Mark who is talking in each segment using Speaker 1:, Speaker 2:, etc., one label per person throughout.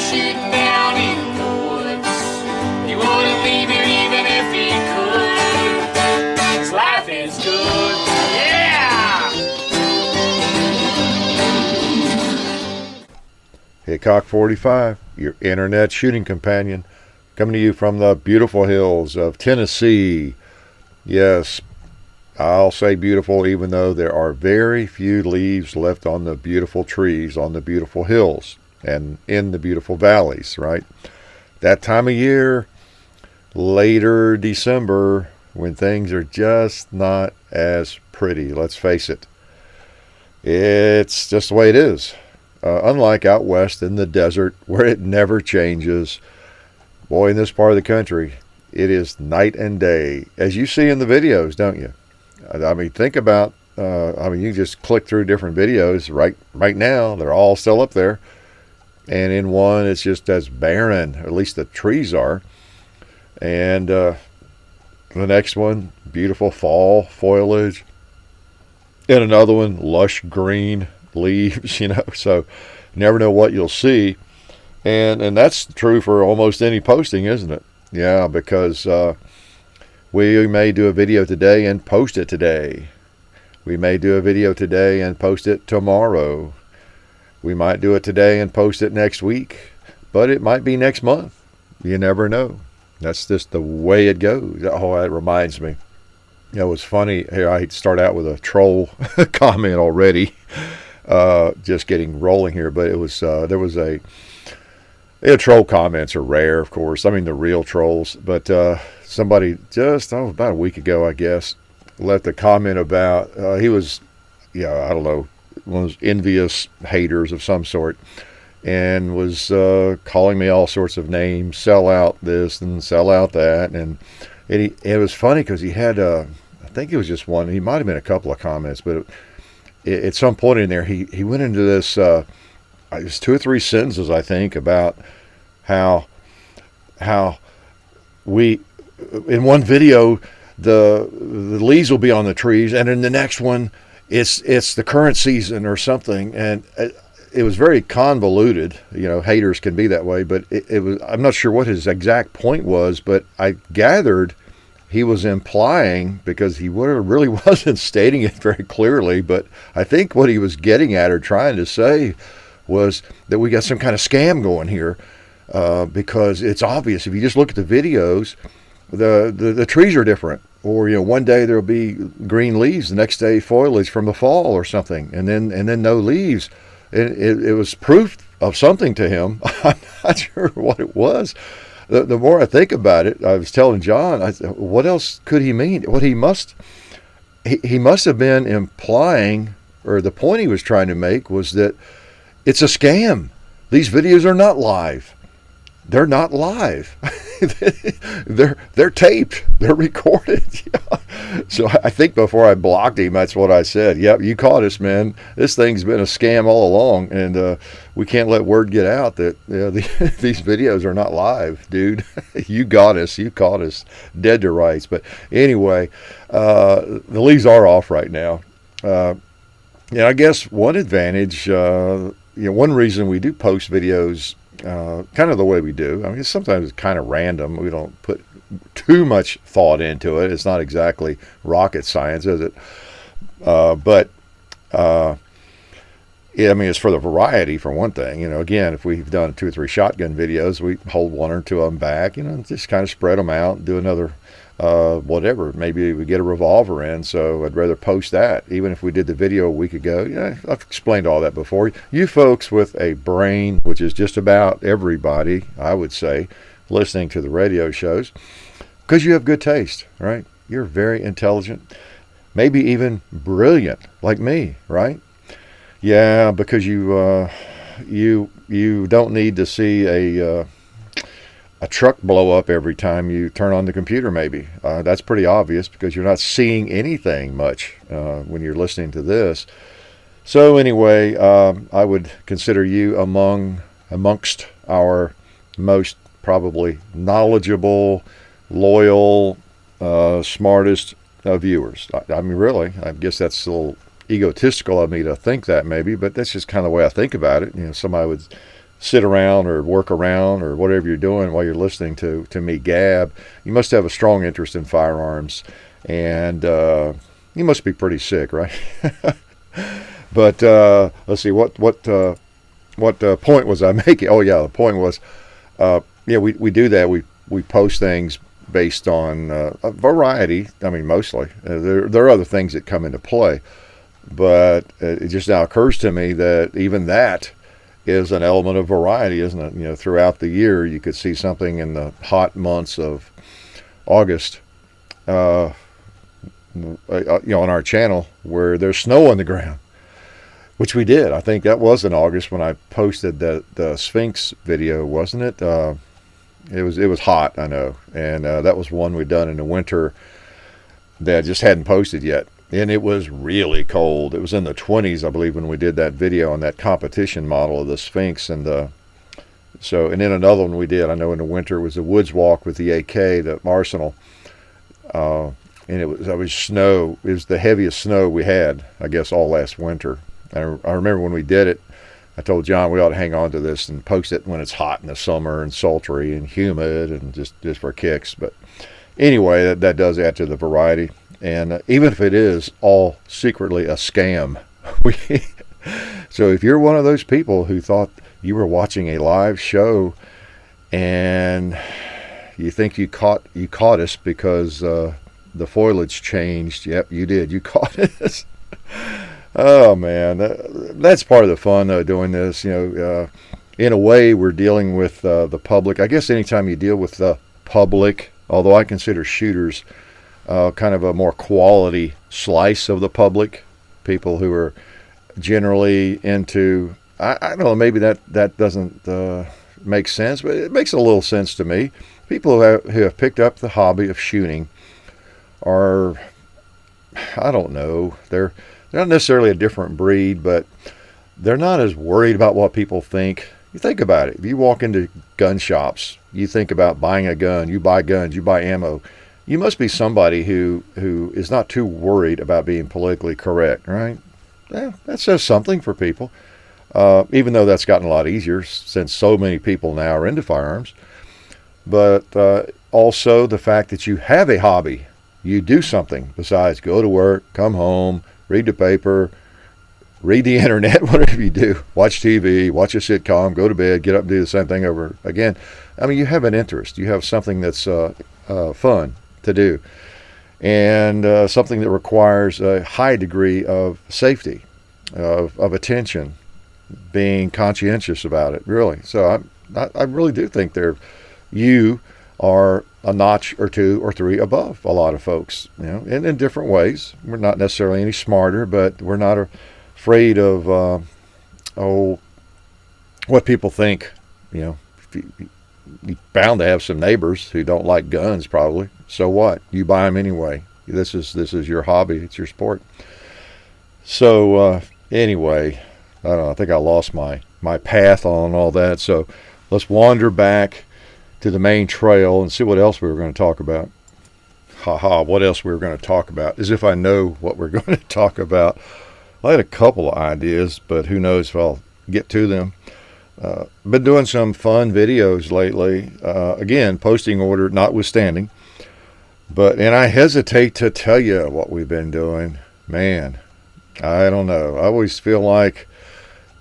Speaker 1: shooting down in the woods. He wouldn't leave it even if he could. 'Cause life is good, yeah!
Speaker 2: Hickok 45, your internet shooting companion, coming to you from the beautiful hills of Tennessee. Yes, I'll say beautiful even though there are very few leaves left on the beautiful trees on the beautiful hills and in the beautiful valleys, right? That time of year, later December, when things are just not as pretty, let's face it. It's just the way it is. Unlike out west in the desert where it never changes, boy, in this part of the country, it is night and day, as you see in the videos, don't you? I mean, think about, you just click through different videos right now. They're all still up there. And in one, it's just as barren, or at least the trees are. And the next one, beautiful fall foliage. And another one, lush green leaves, So you never know what you'll see. And that's true for almost any posting, isn't it? Yeah, because we may do a video today and post it today. We may do a video today and post it tomorrow. We might do it today and post it next week, but it might be next month. You never know. That's just the way it goes. Oh, that reminds me. It was funny. Here, I start out with a troll comment already. Just getting rolling here, but it was there was a troll comments are rare, of course. I mean, the real trolls. But somebody just, about a week ago, I guess, left a comment about, he was, I don't know, one of those envious haters of some sort, and was calling me all sorts of names, sell out this and sell out that. And it was funny because he had, I think it was just one, he might have been a couple of comments, but at some point in there, he went into this, it was 2 or 3 sentences, I think, about how we, in one video, the leaves will be on the trees, and in the next one, it's the current season or something, and it was very convoluted. Haters can be that way, but it was. I'm not sure what his exact point was, but I gathered he was implying, because he really wasn't stating it very clearly, but I think what he was getting at or trying to say was that we got some kind of scam going here, because it's obvious if you just look at the videos, the trees are different, or one day there'll be green leaves, the next day foliage from the fall or something, and then no leaves. It was proof of something to him. I'm not sure what it was. The more I think about it, I was telling John, I said, what else could he mean? What he must have been implying, or the point he was trying to make, was that it's a scam. These videos are not live. They're not live. they're taped. They're recorded. Yeah. So I think before I blocked him, that's what I said. Yep, you caught us, man. This thing's been a scam all along, and we can't let word get out that these videos are not live, dude. You got us. You caught us dead to rights. But anyway, the leaves are off right now. I guess one advantage, one reason we do post videos kind of the way we do. I mean, sometimes it's kind of random. We don't put too much thought into it. It's not exactly rocket science, is it? It's for the variety, for one thing. Again, if we've done 2 or 3 shotgun videos, we hold 1 or 2 of them back, just kind of spread them out, do another whatever. Maybe we get a revolver in, so I'd rather post that. Even if we did the video a week ago, I've explained all that before. You folks with a brain, which is just about everybody, I would say, listening to the radio shows, because you have good taste, right? You're very intelligent, maybe even brilliant, like me, right? Yeah, because you don't need to see a truck blow up every time you turn on the computer, maybe. That's pretty obvious, because you're not seeing anything much when you're listening to this. So anyway, I would consider you amongst our most probably knowledgeable, loyal, smartest viewers. I mean, really, I guess that's a little egotistical of me to think that, maybe, but that's just kind of the way I think about it. Somebody would sit around or work around or whatever you're doing while you're listening to me gab, you must have a strong interest in firearms, and you must be pretty sick, right? But let's see, what point was I making? Oh yeah, the point was, we do that. We post things based on a variety. I mean, mostly there are other things that come into play, but it just now occurs to me that even that is an element of variety, isn't it? You know, throughout the year, you could see something in the hot months of August, on our channel where there's snow on the ground, which we did. I think that was in August when I posted the Sphinx video, wasn't it? It was hot, I know, and that was one we'd done in the winter that I just hadn't posted yet. And it was really cold. It was in the 20s, I believe, when we did that video on that competition model of the Sphinx. And then another one we did, I know in the winter, was the Woods Walk with the AK, the Arsenal. And it was snow. It was the heaviest snow we had, I guess, all last winter. I remember when we did it, I told John we ought to hang on to this and post it when it's hot in the summer and sultry and humid and just for kicks. But anyway, that does add to the variety. And even if it is all secretly a scam, so if you're one of those people who thought you were watching a live show and you think you caught us because the foliage changed, yep, you did. You caught us. Oh man, that's part of the fun doing this. In a way, we're dealing with the public. I guess anytime you deal with the public, although I consider shooters kind of a more quality slice of the public, people who are generally into, I don't know, maybe that doesn't make sense, but it makes a little sense to me. People who have picked up the hobby of shooting are, I don't know, they're not necessarily a different breed, but they're not as worried about what people think. You think about it. If you walk into gun shops, you think about buying a gun, you buy guns, you buy ammo. You must be somebody who is not too worried about being politically correct, right? Yeah, that says something for people, even though that's gotten a lot easier since so many people now are into firearms. But also the fact that you have a hobby. You do something besides go to work, come home, read the paper, read the internet, whatever you do, watch TV, watch a sitcom, go to bed, get up and do the same thing over again. I mean, you have an interest. You have something that's fun to do, and something that requires a high degree of safety, of attention, being conscientious about it, really. So I really do think you are a notch or two or three above a lot of folks, and in different ways. We're not necessarily any smarter, but we're not afraid of what people think. You're bound to have some neighbors who don't like guns, probably. So what? You buy them anyway. This is your hobby. It's your sport. So anyway, I don't know. I think I lost my path on all that. So let's wander back to the main trail and see what else we were going to talk about. What else we were going to talk about? As if I know what we're going to talk about. I had a couple of ideas, but who knows if I'll get to them. Been doing some fun videos lately. Again, posting order notwithstanding. And I hesitate to tell you what we've been doing. Man, I don't know. I always feel like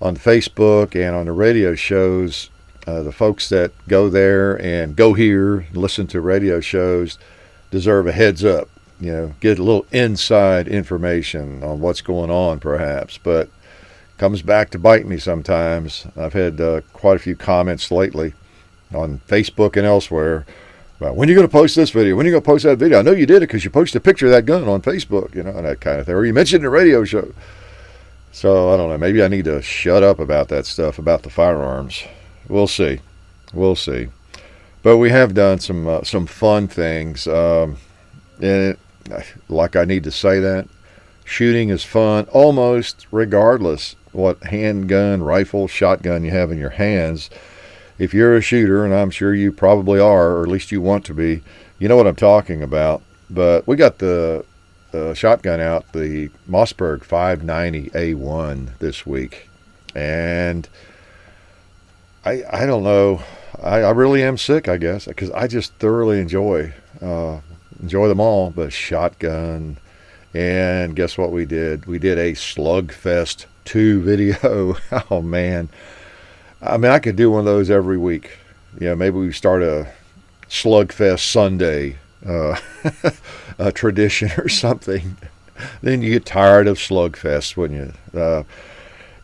Speaker 2: on Facebook and on the radio shows, the folks that go there and go here, listen to radio shows, deserve a heads up. Get a little inside information on what's going on, perhaps. But comes back to bite me sometimes. I've had quite a few comments lately on Facebook and elsewhere about, when are you going to post this video? When are you going to post that video? I know you did it because you posted a picture of that gun on Facebook, and that kind of thing. Or you mentioned the radio show. So I don't know. Maybe I need to shut up about that stuff, about the firearms. We'll see. But we have done some fun things. And like I need to say that. Shooting is fun almost regardless what handgun, rifle, shotgun you have in your hands. If you're a shooter, and I'm sure you probably are, or at least you want to be, you know what I'm talking about. But we got the shotgun out, the Mossberg 590A1 this week. And I don't know. I really am sick, I guess, because I just thoroughly enjoy them all. But shotgun, and guess what we did? We did a Slugfest 2 video. Oh man, I mean, I could do one of those every week. Maybe we start a Slugfest Sunday a tradition or something. Then you get tired of Slugfest, wouldn't you?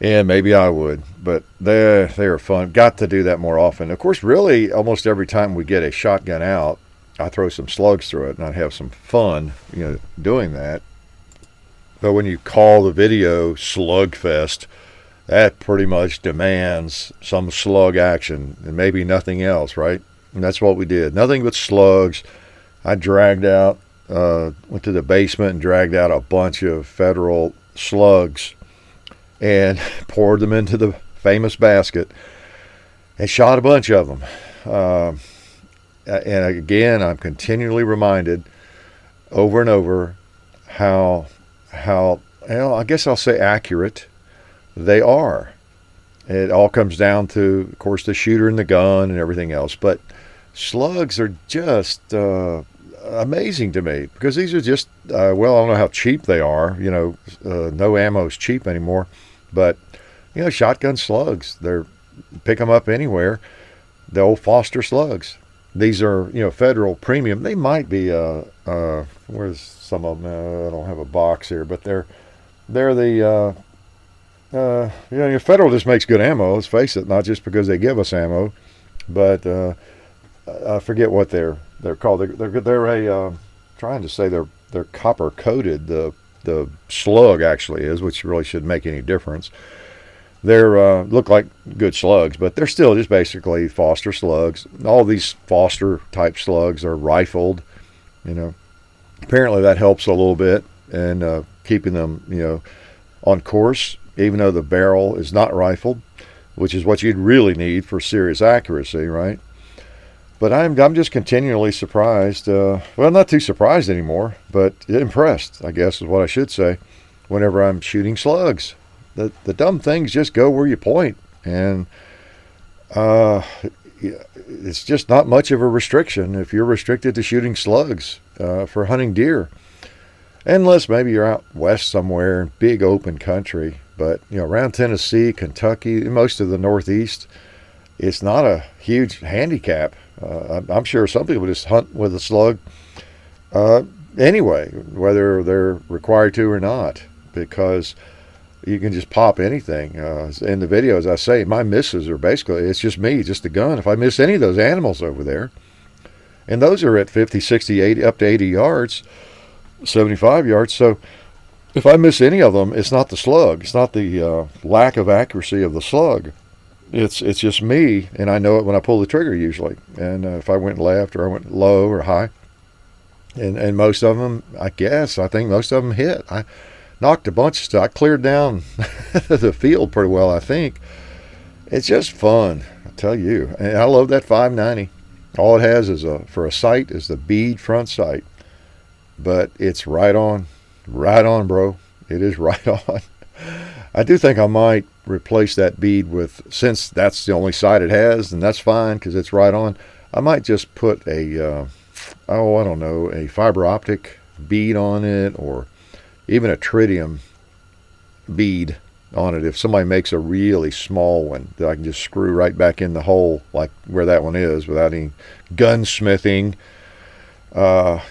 Speaker 2: And maybe I would, but they are fun. Got to do that more often. Of course, really, almost every time we get a shotgun out, I throw some slugs through it, and I'd have some fun, doing that. But when you call the video Slugfest, that pretty much demands some slug action and maybe nothing else, right? And that's what we did. Nothing but slugs. I went to the basement and dragged out a bunch of federal slugs and poured them into the famous basket and shot a bunch of them. And again, I'm continually reminded over and over how I guess I'll say accurate they are. It all comes down to, of course, the shooter and the gun and everything else. But slugs are just amazing to me, because these are just, I don't know how cheap they are. No ammo is cheap anymore. But, shotgun slugs, pick them up anywhere. The old Foster slugs. These are, federal premium. They might be, where's some of them? I don't have a box here, but they're the, federal just makes good ammo, let's face it, not just because they give us ammo, but I forget what they're called. They're trying to say they're copper coated. The slug actually is, which really shouldn't make any difference. They're look like good slugs, but they're still just basically Foster slugs. All these Foster type slugs are rifled. Apparently that helps a little bit and keeping them on course, even though the barrel is not rifled, which is what you'd really need for serious accuracy, right? But I'm just continually surprised. Not too surprised anymore, but impressed, I guess is what I should say, whenever I'm shooting slugs. The dumb things just go where you point, and it's just not much of a restriction if you're restricted to shooting slugs for hunting deer. Unless maybe you're out west somewhere, big open country. But, around Tennessee, Kentucky, most of the Northeast, it's not a huge handicap. I'm sure some people just hunt with a slug anyway, whether they're required to or not, because you can just pop anything. In the video, as I say, my misses are basically, it's just me, just the gun. If I miss any of those animals over there, and those are at 50, 60, 80, up to 80 yards, 75 yards. So if I miss any of them, it's not the slug. It's not the lack of accuracy of the slug. It's just me, and I know it when I pull the trigger usually. And if I went left or I went low or high, and most of them, I think most of them hit. I knocked a bunch of stuff. I cleared down the field pretty well, I think. It's just fun, I tell you. And I love that 590. All it has is for a sight is the bead front sight, but it's right on, bro. It is right on. I do think I might replace that bead with, since that's the only sight it has, and that's fine because it's right on. I might just put a fiber optic bead on it, or even a tritium bead on it. If somebody makes a really small one that I can just screw right back in the hole, like where that one is, without any gunsmithing. A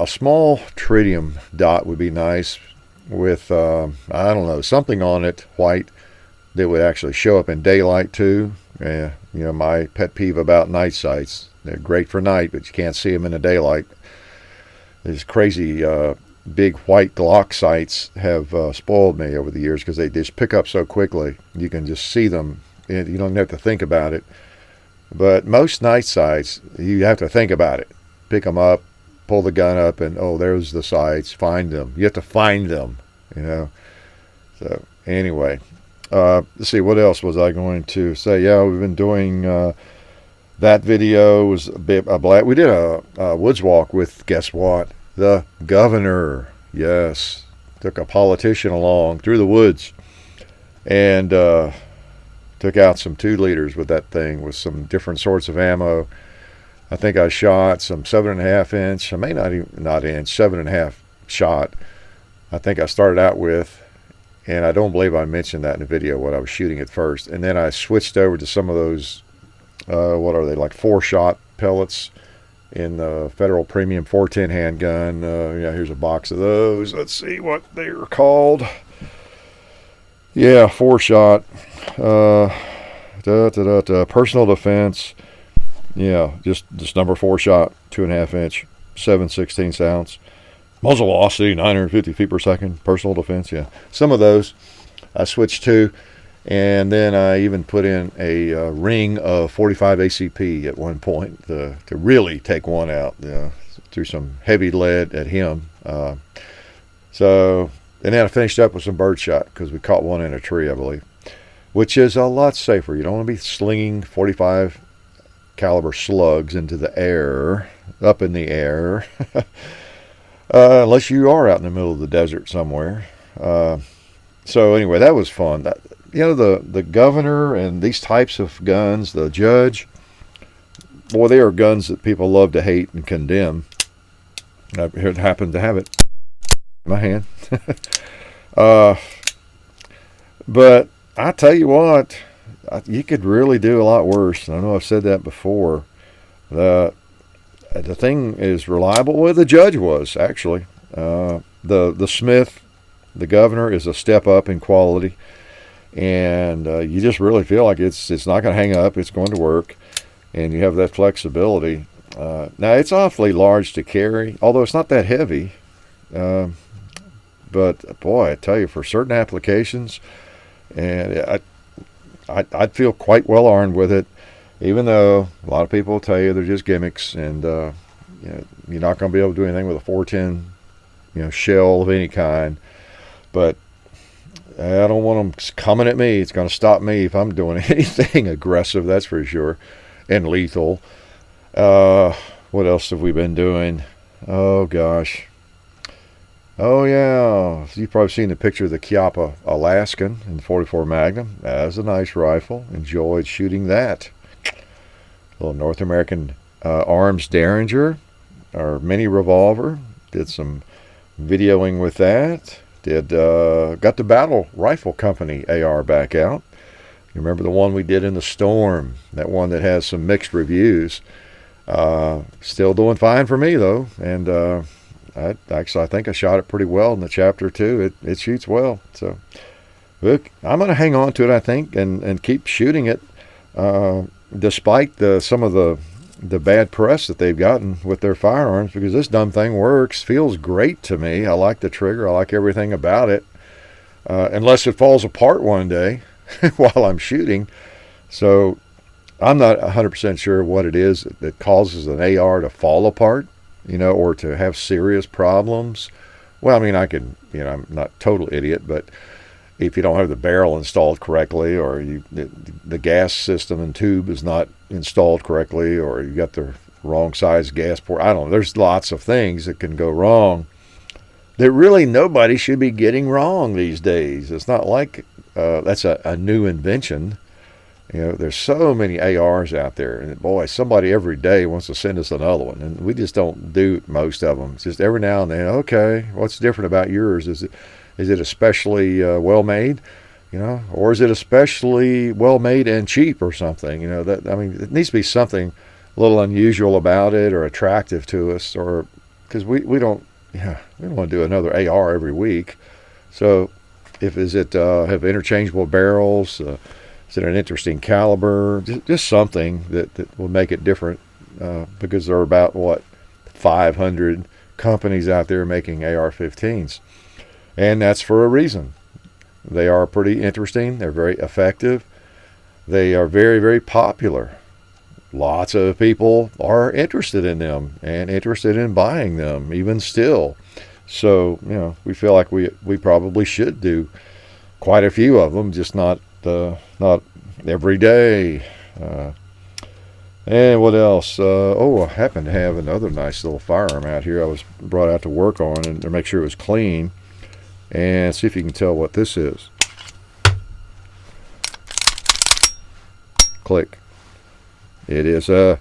Speaker 2: small tritium dot would be nice with, something on it, white, that would actually show up in daylight too. My pet peeve about night sights. They're great for night, but you can't see them in the daylight. These crazy big white Glock sights have spoiled me over the years because they just pick up so quickly. You can just see them, and you don't have to think about it. But most night sights, you have to think about it. Pick them up, pull the gun up, and there's the sights. Find them. You have to find them. So anyway, let's see, what else was I going to say? Yeah, we've been doing that video. Was a bit we did a woods walk with, guess what? The governor. Yes, took a politician along through the woods, and Took out some 2-liters with that thing with some different sorts of ammo. I think I shot some 7.5 inch. I may not even, not inch, 7.5 shot. I think I started out with, and I don't believe I mentioned that in the video when I was shooting it first. And then I switched over to some of those, what are they, like 4-shot pellets in the Federal Premium 410 handgun. Yeah, here's a box of those. Let's see what they're called. Yeah, 4-shot. Personal defense. Yeah, just number 4-shot, 2.5 inch, 7/16 ounce. Muzzle velocity 950 feet per second. Personal defense. Yeah, some of those I switched to, and then I even put in a ring of 45 ACP at one point to really take one out. Threw some heavy lead at him. So, and then I finished up with some birdshot because we caught one in a tree, I believe, which is a lot safer. You don't want to be slinging 45 caliber slugs into the air, up in the air, unless you are out in the middle of the desert somewhere. So anyway, that was fun. The governor and these types of guns, the judge, boy, they are guns that people love to hate and condemn. I happened to have it in my hand. But I tell you what, you could really do a lot worse. I know I've said that before. The thing is reliable. Well, the judge was actually. The Smith, the governor, is a step up in quality, and you just really feel like it's not going to hang up. It's going to work, and you have that flexibility. Now it's awfully large to carry, although it's not that heavy. But boy, I tell you, for certain applications, and I'd feel quite well armed with it, even though a lot of people tell you they're just gimmicks, and you're not going to be able to do anything with a 410, shell of any kind. But I don't want them coming at me. It's going to stop me if I'm doing anything aggressive, that's for sure, and lethal. What else have we been doing? Oh gosh. Oh yeah, you've probably seen the picture of the Chiappa Alaskan in the 44 Magnum. That's a nice rifle. Enjoyed shooting that. Little North American Arms Derringer, our mini revolver. Did some videoing with that. Got the Battle Rifle Company AR back out. You remember the one we did in the storm? That one that has some mixed reviews. Still doing fine for me though, and I think I shot it pretty well in the chapter 2. It shoots well. So look, I'm going to hang on to it, I think, and keep shooting it, despite some of the bad press that they've gotten with their firearms, because this dumb thing works, feels great to me. I like the trigger. I like everything about it, unless it falls apart one day while I'm shooting. So I'm not 100% sure what it is that causes an AR to fall apart, or to have serious problems. Well, I mean, I'm not a total idiot, but if you don't have the barrel installed correctly, or the gas system and tube is not installed correctly, or you got the wrong size gas port, I don't know. There's lots of things that can go wrong that really nobody should be getting wrong these days. It's not like that's a new invention. There's so many ARs out there, and boy, somebody every day wants to send us another one, and we just don't do most of them. It's just every now and then, okay, what's different about yours? Is it especially well made, or is it especially well made and cheap or something? It needs to be something a little unusual about it or attractive to us, or because we don't want to do another AR every week. So, is it have interchangeable barrels? Is it an interesting caliber? Just something that will make it different, because there are about, 500 companies out there making AR-15s. And that's for a reason. They are pretty interesting. They're very effective. They are very, very popular. Lots of people are interested in them and interested in buying them, even still. So, we feel like we probably should do quite a few of them, just not every day. And what else? I happen to have another nice little firearm out here I was brought out to work on, and to make sure it was clean, and see if you can tell what this is. click. It is a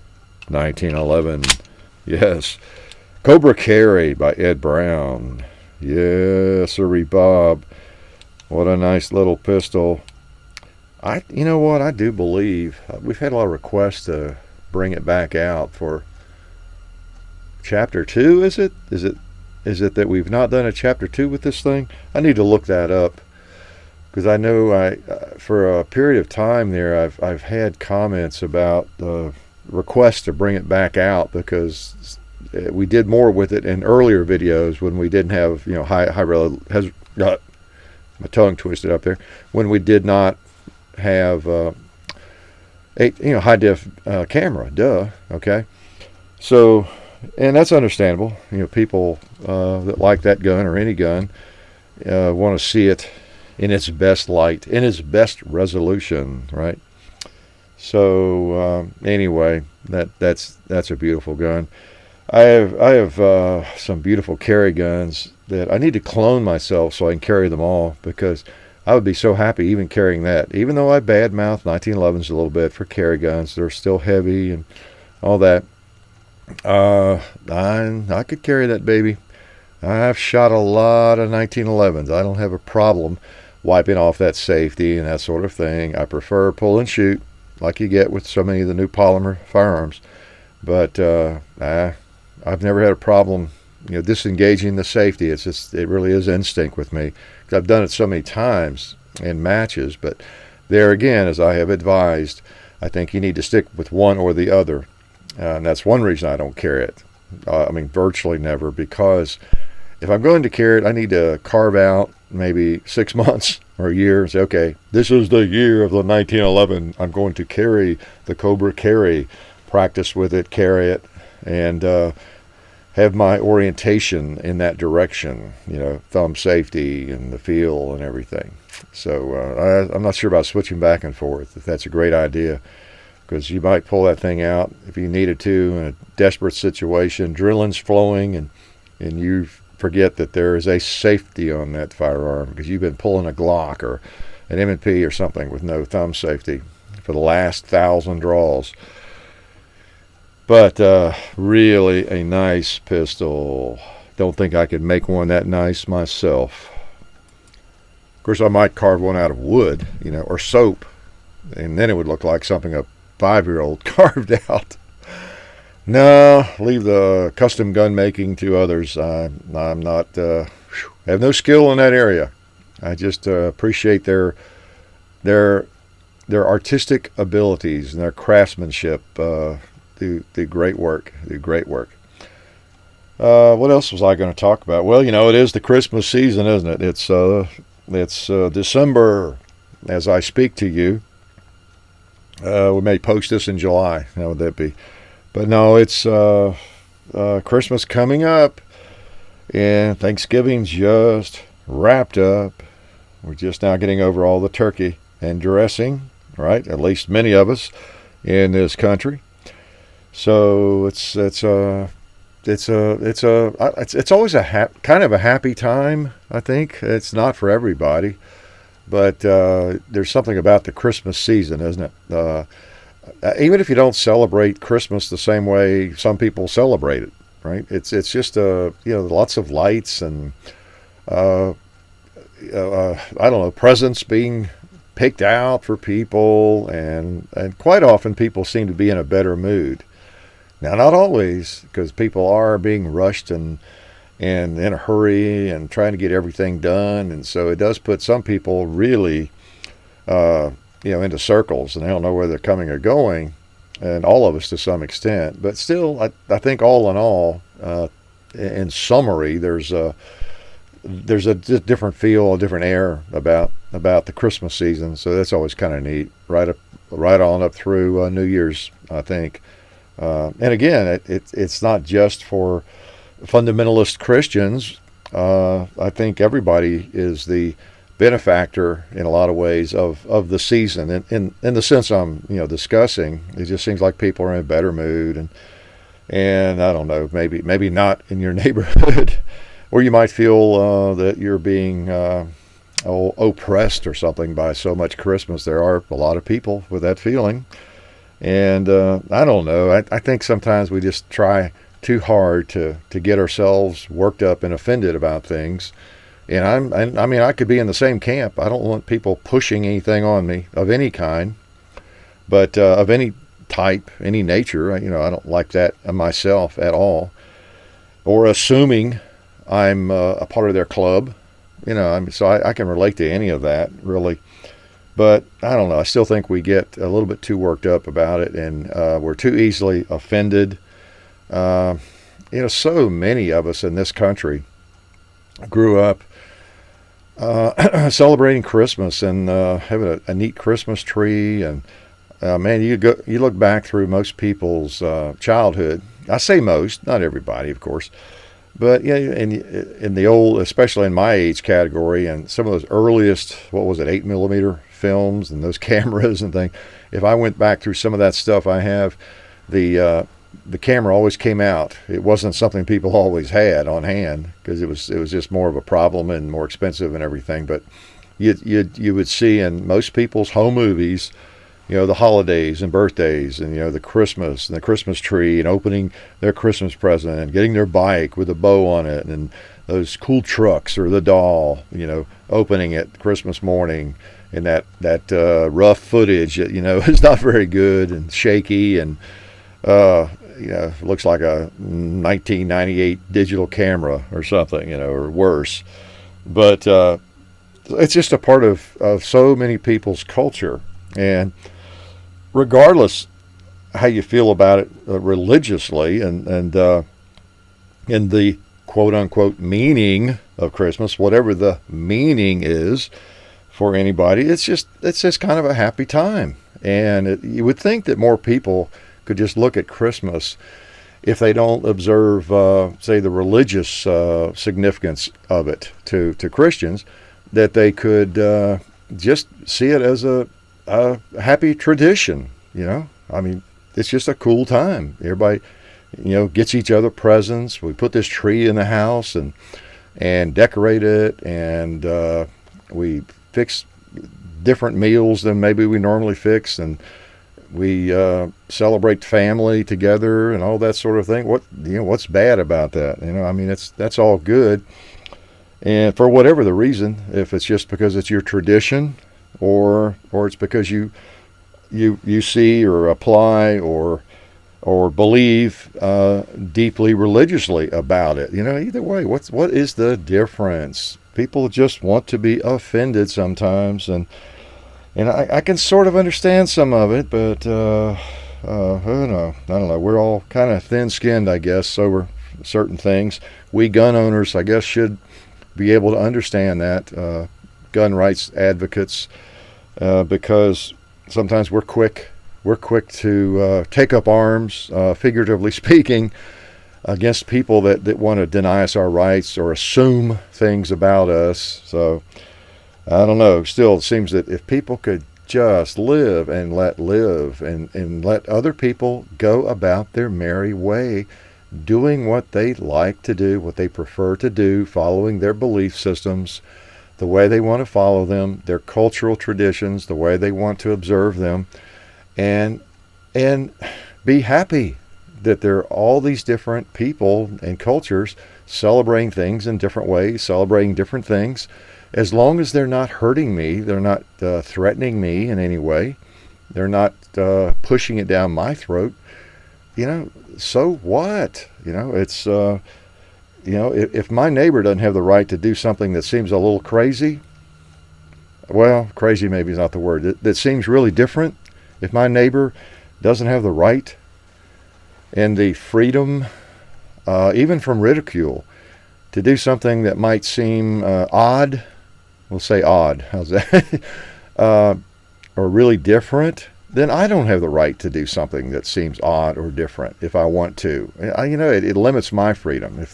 Speaker 2: 1911. Yes. Cobra Carry by Ed Brown. Yes, sirree, Bob. What a nice little pistol. You know what? I do believe we've had a lot of requests to bring it back out for chapter 2. Is it that we've not done a chapter 2 with this thing? I need to look that up, because I know for a period of time there I've had comments about the request to bring it back out, because we did more with it in earlier videos when we didn't have my tongue twisted up there, when we did not have high def camera. Okay, so, and that's understandable. People that like that gun or any gun want to see it in its best light, in its best resolution, right? So anyway, that's a beautiful gun. I have some beautiful carry guns that I need to clone myself so I can carry them all, because I would be so happy even carrying that. Even though I badmouth 1911s a little bit for carry guns, they're still heavy and all that. I could carry that baby. I've shot a lot of 1911s. I don't have a problem wiping off that safety and that sort of thing. I prefer pull and shoot, like you get with so many of the new polymer firearms. But I've never had a problem, disengaging the safety. It really is instinct with me. I've done it so many times in matches, but there again, as I have advised, I think you need to stick with one or the other. And that's one reason I don't carry it. Virtually never, because if I'm going to carry it, I need to carve out maybe 6 months or a year and say, okay, this is the year of the 1911. I'm going to carry the Cobra Carry, practice with it, carry it, and have my orientation in that direction, thumb safety and the feel and everything. So I'm not sure about switching back and forth, if that's a great idea, because you might pull that thing out if you needed to in a desperate situation, drilling's flowing, and you forget that there is a safety on that firearm because you've been pulling a Glock or an M&P or something with no thumb safety for the last 1,000 draws. But really a nice pistol. Don't think I could make one that nice myself. Of course, I might carve one out of wood, or soap, and then it would look like something a 5-year-old carved out. No, leave the custom gun making to others. I'm not, have no skill in that area. I just appreciate their artistic abilities and their craftsmanship. Do great work. What else was I going to talk about? Well, it is the Christmas season, isn't it? It's December as I speak to you. We may post this in July. How would that be? But no, it's Christmas coming up, and Thanksgiving's just wrapped up. We're just now getting over all the turkey and dressing, right? At least many of us in this country. So it's always a kind of a happy time. I think it's not for everybody, but there's something about the Christmas season, isn't it? Even if you don't celebrate Christmas the same way some people celebrate it, right? It's just lots of lights and I don't know, presents being picked out for people, and quite often people seem to be in a better mood. Now, not always, because people are being rushed and in a hurry and trying to get everything done, and so it does put some people really into circles, and they don't know where they're coming or going, and all of us to some extent. But still, I think all in all, in summary, there's a different feel, a different air about the Christmas season. So that's always kind of neat, right on up through New Year's, I think. And again, it's not just for fundamentalist Christians. I think everybody is the benefactor in a lot of ways of the season. In the sense I'm discussing, it just seems like people are in a better mood, and I don't know, maybe not in your neighborhood, or you might feel that you're being oppressed or something by so much Christmas. There are a lot of people with that feeling. And I don't know. I think sometimes we just try too hard to get ourselves worked up and offended about things. And I mean, I could be in the same camp. I don't want people pushing anything on me of any kind, but of any type, any nature. I don't like that myself at all. Or assuming I'm a part of their club. So I can relate to any of that, really. But I don't know. I still think we get a little bit too worked up about it, and we're too easily offended. So many of us in this country grew up celebrating Christmas and having a neat Christmas tree. And man, you look back through most people's childhood. I say most, not everybody, of course. But yeah, in the old, especially in my age category, and some of those earliest, 8mm films and those cameras and things. If I went back through some of that stuff, I have the camera always came out. It wasn't something people always had on hand because it was just more of a problem and more expensive and everything. But you would see in most people's home movies, the holidays and birthdays and, the Christmas and the Christmas tree and opening their Christmas present and getting their bike with a bow on it and those cool trucks or the doll, opening it Christmas morning, and that rough footage that, is not very good and shaky and, looks like a 1998 digital camera or something, or worse. But it's just a part of so many people's culture. And regardless how you feel about it religiously and in the quote unquote meaning of Christmas, whatever the meaning is for anybody, it's just kind of a happy time. And you would think that more people could just look at Christmas, if they don't observe, say, the religious significance of it to Christians, that they could just see it as a happy tradition. I mean, it's just a cool time. Everybody, gets each other presents. We put this tree in the house and decorate it, and we fix different meals than maybe we normally fix, and we celebrate family together and all that sort of thing. What's bad about that? I mean, that's all good. And for whatever the reason, if it's just because it's your tradition, or it's because you see or apply or believe deeply religiously about it, either way, what is the difference? People just want to be offended sometimes, and I can sort of understand some of it, but I don't know. We're all kind of thin-skinned, I guess, over certain things. We gun owners, I guess, should be able to understand that, gun rights advocates, because sometimes we're quick to take up arms, figuratively speaking, against people that want to deny us our rights or assume things about us. So I don't know. Still, it seems that if people could just live and let other people go about their merry way, doing what they like to do, what they prefer to do, following their belief systems, the way they want to follow them, their cultural traditions, the way they want to observe them, and be happy that there are all these different people and cultures celebrating things in different ways, celebrating different things. As long as they're not hurting me, they're not threatening me in any way, they're not pushing it down my throat, so what? It's, if my neighbor doesn't have the right to do something that seems a little crazy, well, crazy maybe is not the word, that seems really different, if my neighbor doesn't have the right and the freedom, even from ridicule, to do something that might seem odd, we'll say odd, how's that, or really different, then I don't have the right to do something that seems odd or different if I want to. It limits my freedom. If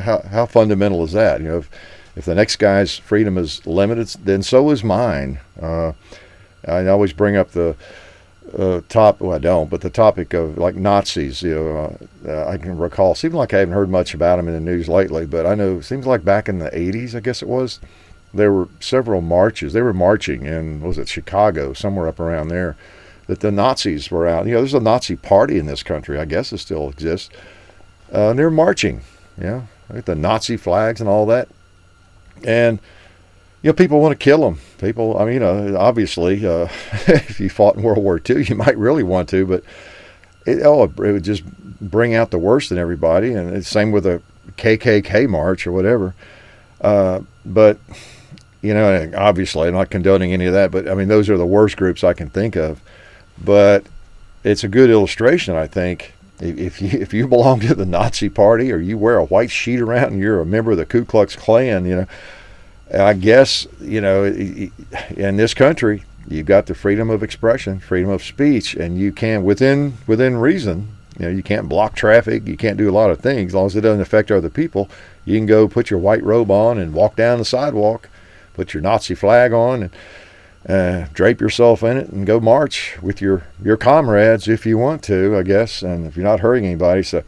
Speaker 2: how fundamental is that? If the next guy's freedom is limited, then so is mine. I always bring up the I don't, but the topic of like Nazis. I can recall. Seems like I haven't heard much about them in the news lately, but I know. Seems like back in the 80s, I guess it was. There were several marches. They were marching in, Chicago, somewhere up around there. that the Nazis were out. There's a Nazi party in this country, I guess it still exists. And they're marching, with the Nazi flags and all that. And, people want to kill them. People, obviously, if you fought in World War II, you might really want to, but it would just bring out the worst in everybody. And it's same with a KKK march or whatever. But, obviously I'm not condoning any of that, but those are the worst groups I can think of. But it's a good illustration, I think. If you belong to the Nazi party, or you wear a white sheet around and you're a member of the Ku Klux Klan, I guess, in this country, you've got the freedom of expression, freedom of speech, and you can, within reason, you can't block traffic, you can't do a lot of things. As long as it doesn't affect other people, you can go put your white robe on and walk down the sidewalk, put your Nazi flag on, and drape yourself in it and go march with your comrades if you want to, I guess, and if you're not hurting anybody. So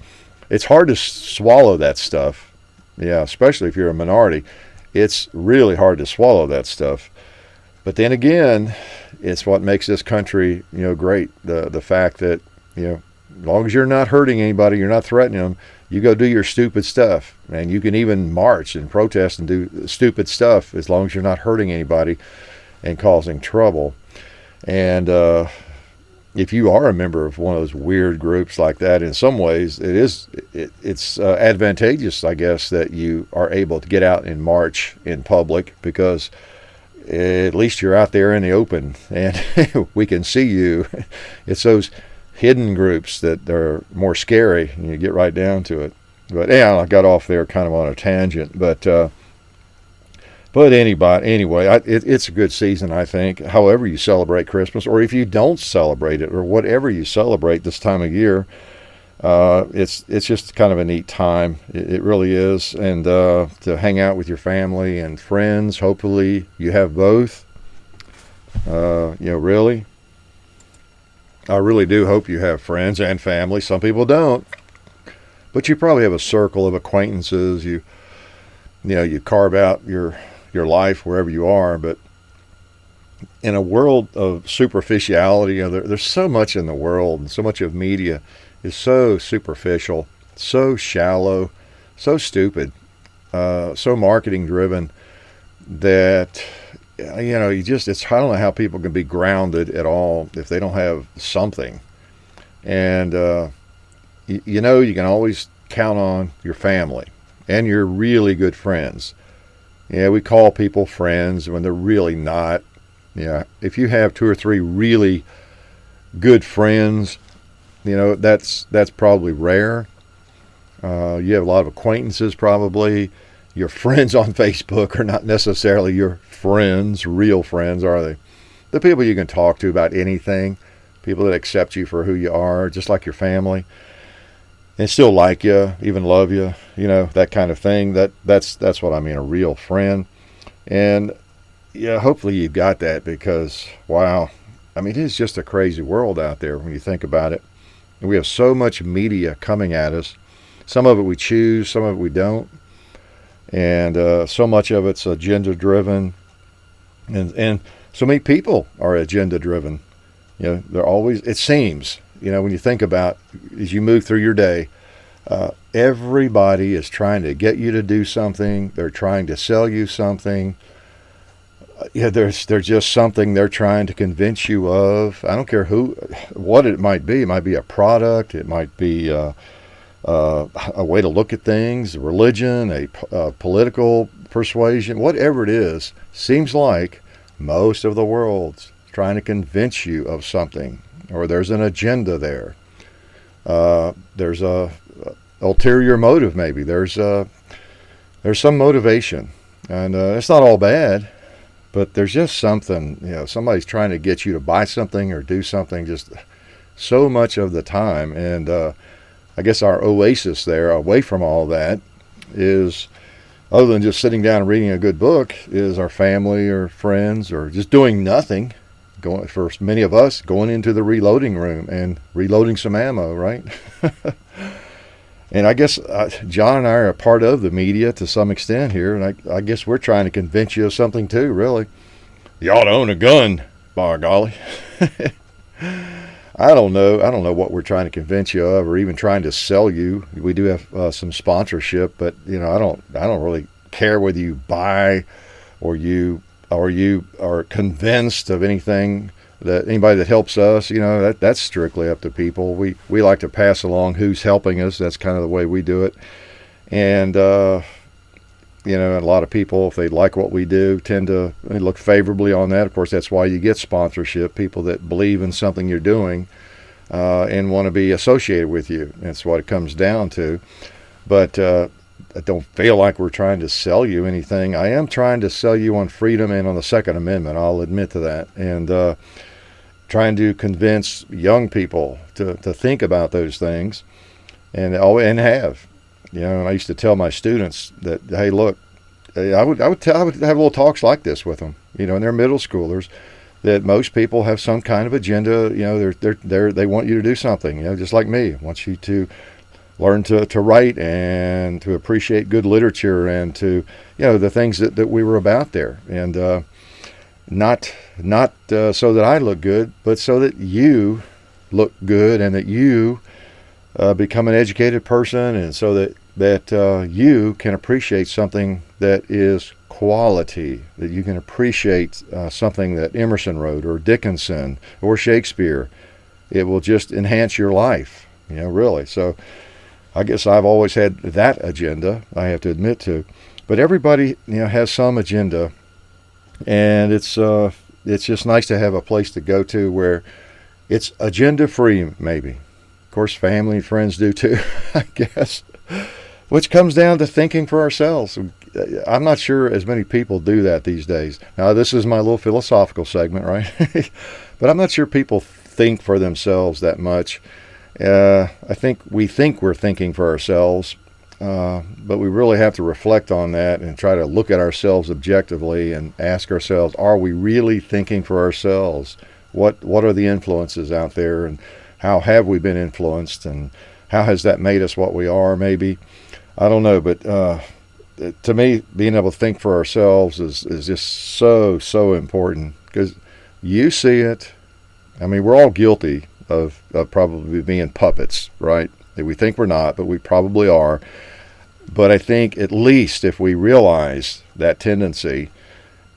Speaker 2: it's hard to swallow that stuff, especially if you're a minority. It's really hard to swallow that stuff. But then again, it's what makes this country, great. The fact that, as long as you're not hurting anybody, you're not threatening them, you go do your stupid stuff. And you can even march and protest and do stupid stuff as long as you're not hurting anybody and causing trouble. And if you are a member of one of those weird groups like that, in some ways it's advantageous, I guess, that you are able to get out and march in public, because at least you're out there in the open and we can see you. It's those hidden groups that are more scary, and you get right down to it. But I got off there kind of on a tangent. But anyway, it's a good season, I think. However you celebrate Christmas, or if you don't celebrate it, or whatever you celebrate this time of year, it's just kind of a neat time. It really is. And to hang out with your family and friends. Hopefully you have both. Really. I really do hope you have friends and family. Some people don't. But you probably have a circle of acquaintances. You carve out your life wherever you are. But in a world of superficiality, there's so much in the world, and so much of media is so superficial, so shallow, so stupid, so marketing driven, that I don't know how people can be grounded at all if they don't have something. And you can always count on your family and your really good friends. We call people friends when they're really not. If you have 2 or 3 really good friends, that's probably rare. You have a lot of acquaintances probably. Your friends on Facebook are not necessarily your friends, real friends, are they? The people you can talk to about anything, people that accept you for who you are, just like your family, and still like you, even love you, that kind of thing. That's what I mean, a real friend. And hopefully you've got that, because wow, it is just a crazy world out there when you think about it. And we have so much media coming at us. Some of it we choose, some of it we don't. And so much of it's agenda driven. And so many people are agenda driven. They're always, it seems, when you think about, as you move through your day, everybody is trying to get you to do something. They're trying to sell you something. There's just something they're trying to convince you of. I don't care what it might be. It might be a product. It might be a way to look at things, religion, a political persuasion, whatever it is. Seems like most of the world's trying to convince you of something, or there's an agenda there. There's a ulterior motive, maybe. There's some motivation, and it's not all bad. But there's just something, somebody's trying to get you to buy something or do something just so much of the time. And I guess our oasis there, away from all that, is, other than just sitting down and reading a good book, is our family or friends, or just doing nothing. For many of us, going into the reloading room and reloading some ammo, right? And I guess John and I are a part of the media to some extent here, and I guess we're trying to convince you of something too, really. You ought to own a gun, by golly. I don't know. I don't know what we're trying to convince you of, or even trying to sell you. We do have some sponsorship, but I don't really care whether you buy or you are convinced of anything. That anybody that helps us, that's strictly up to people. We like to pass along who's helping us. That's kind of the way we do it. And a lot of people, if they like what we do, tend to look favorably on that. Of course, that's why you get sponsorship, people that believe in something you're doing and want to be associated with you. That's what it comes down to. But I don't feel like we're trying to sell you anything. I am trying to sell you on freedom and on the Second Amendment. I'll admit to that. And trying to convince young people to think about those things and have. And I used to tell my students that, hey, look, I would have little talks like this with them, and they're middle schoolers, that most people have some kind of agenda. They want you to do something, just like me. Want you to learn to write and to appreciate good literature and to, the things that we were about there. And not so that I look good, but so that you look good and that you become an educated person, and so that you can appreciate something that is quality, that you can appreciate something that Emerson wrote or Dickinson or Shakespeare. It will just enhance your life, really. So I guess I've always had that agenda, I have to admit to. But everybody, has some agenda, and it's just nice to have a place to go to where it's agenda-free, maybe. Of course, family and friends do too, I guess. Which comes down to thinking for ourselves. I'm not sure as many people do that these days. Now, this is my little philosophical segment, right? But I'm not sure people think for themselves that much. I think we're thinking for ourselves, but we really have to reflect on that and try to look at ourselves objectively and ask ourselves, are we really thinking for ourselves? What are the influences out there, and how have we been influenced, and how has that made us what we are, maybe? I don't know, but to me, being able to think for ourselves is just so important, because you see it. I mean, we're all guilty of probably being puppets, right? We think we're not, but we probably are. But I think at least if we realize that tendency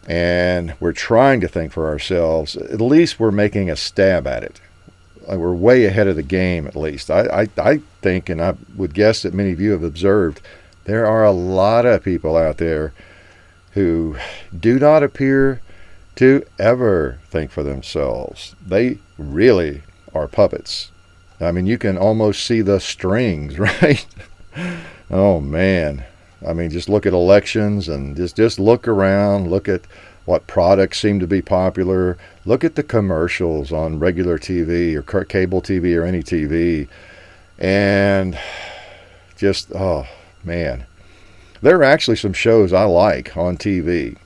Speaker 2: and we're trying to think for ourselves, at least we're making a stab at it. We're way ahead of the game, at least. I think, and I would guess that many of you have observed, there are a lot of people out there who do not appear to ever think for themselves. They really are puppets. I mean, you can almost see the strings, right? Oh, man. I mean, just look at elections and just look around, look at what products seem to be popular. Look at the commercials on regular TV or cable TV or any TV. And just, oh, man. There are actually some shows I like on TV.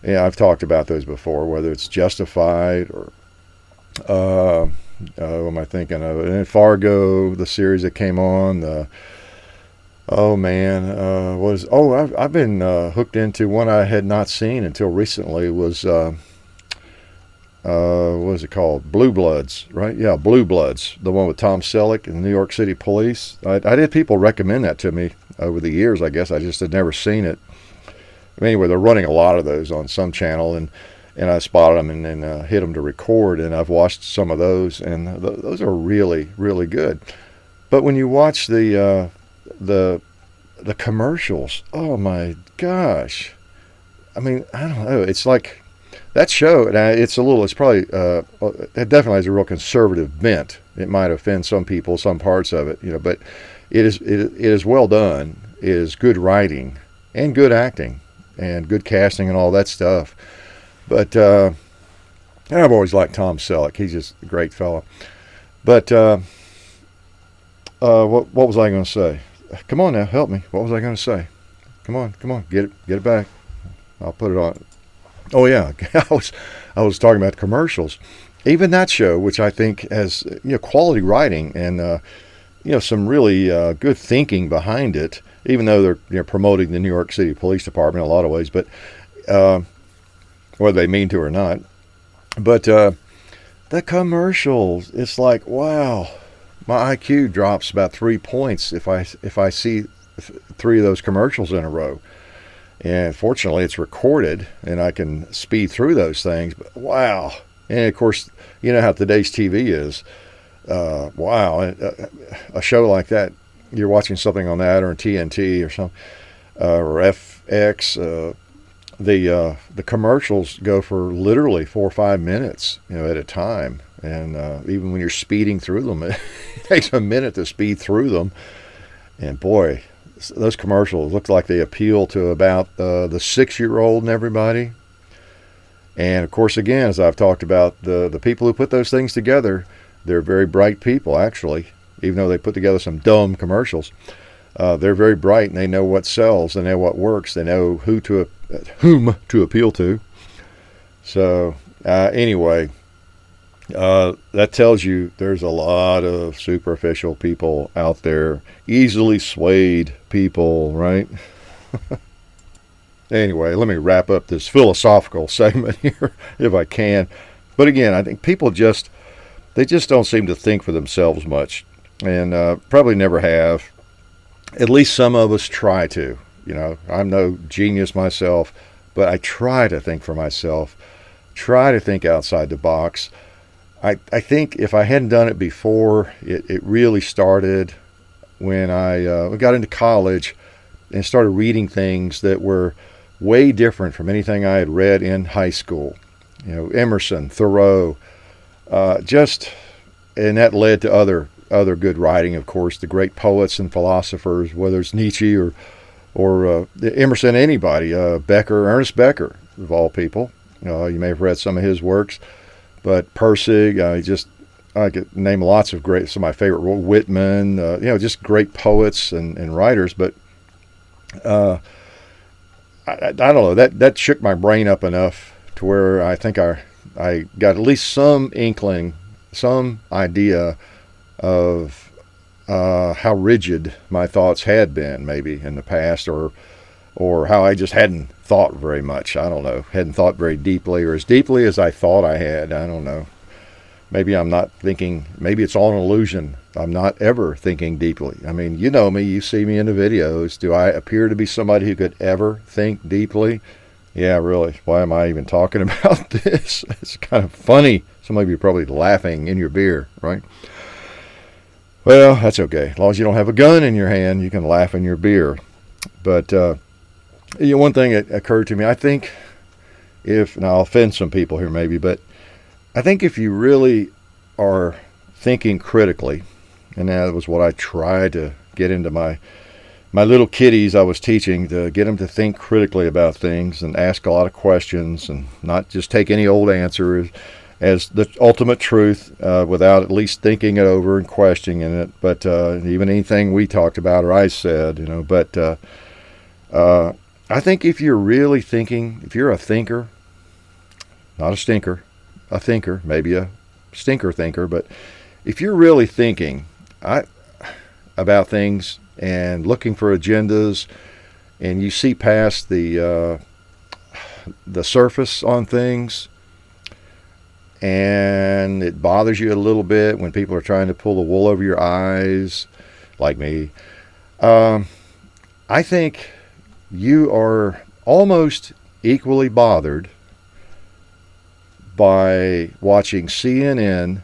Speaker 2: I've talked about those before, whether it's Justified or, what am I thinking of? And Fargo, the series that came on, I've been hooked into one I had not seen until recently. Was what is it called? Blue Bloods, right? Yeah, Blue Bloods, the one with Tom Selleck and the New York City Police. I had people recommend that to me over the years. I guess I just had never seen it. Anyway, they're running a lot of those on some channel, and I spotted them and hit them to record, and I've watched some of those, and those are really, really good. But when you watch the commercials, oh my gosh, I mean, I don't know, it's like that show, and it definitely has a real conservative bent. It might offend some people, some parts of it, but it is well done. It is good writing and good acting and good casting and all that stuff. But and I've always liked Tom Selleck. He's just a great fellow. But what was I going to say? Come on now, help me. What was I going to say? Come on, get it back. I'll put it on. Oh yeah, I was talking about commercials. Even that show, which I think has quality writing and some really good thinking behind it, even though they're promoting the New York City Police Department in a lot of ways, but whether they mean to or not. But the commercials, it's like, wow, my IQ drops about 3 points if I see three of those commercials in a row. And fortunately, it's recorded, and I can speed through those things. But wow! And of course, you know how today's TV is. Wow, a show like that, you're watching something on that or on TNT or something, or FX. The commercials go for literally 4 or 5 minutes, at a time. And even when you're speeding through them, it takes a minute to speed through them. And boy, those commercials look like they appeal to about the 6-year-old and everybody. And of course, again, as I've talked about, the people who put those things together, they're very bright people, actually, even though they put together some dumb commercials. They're very bright, and they know what sells, they know what works, they know whom to appeal to. So anyway, that tells you there's a lot of superficial people out there, easily swayed people, right? Anyway, let me wrap up this philosophical segment here if I can. But again, I think people they just don't seem to think for themselves much, and probably never have. At least some of us try to. I'm no genius myself, but I try to think for myself, try to think outside the box. I think if I hadn't done it before, it really started when I got into college and started reading things that were way different from anything I had read in high school. Emerson, Thoreau, and that led to other good writing, of course, the great poets and philosophers, whether it's Nietzsche or Emerson, anybody, Ernest Becker, of all people. You may have read some of his works, but Pirsig, I could name lots of some of my favorite, Whitman, just great poets and writers. But I don't know, that shook my brain up enough to where I think I got at least some inkling, some idea of how rigid my thoughts had been maybe in the past, or how I just hadn't thought very much. I don't know, hadn't thought very deeply, or as deeply as I thought I had. I don't know. Maybe I'm not thinking, maybe it's all an illusion. I'm not ever thinking deeply. I mean, you know me, you see me in the videos. Do I appear to be somebody who could ever think deeply? Yeah, really. Why am I even talking about this? It's kind of funny. Some of you are probably laughing in your beer, right? Well, that's okay. As long as you don't have a gun in your hand, you can laugh in your beer. But one thing that occurred to me, I think and I'll offend some people here maybe, but I think if you really are thinking critically, and that was what I tried to get into my little kiddies I was teaching, to get them to think critically about things and ask a lot of questions and not just take any old answer as the ultimate truth without at least thinking it over and questioning it. But even anything we talked about or I said, but I think if you're really thinking, if you're a thinker, not a stinker, a thinker, maybe a stinker thinker, but if you're really thinking about things and looking for agendas, and you see past the surface on things, and it bothers you a little bit when people are trying to pull the wool over your eyes, like me, I think you are almost equally bothered by watching CNN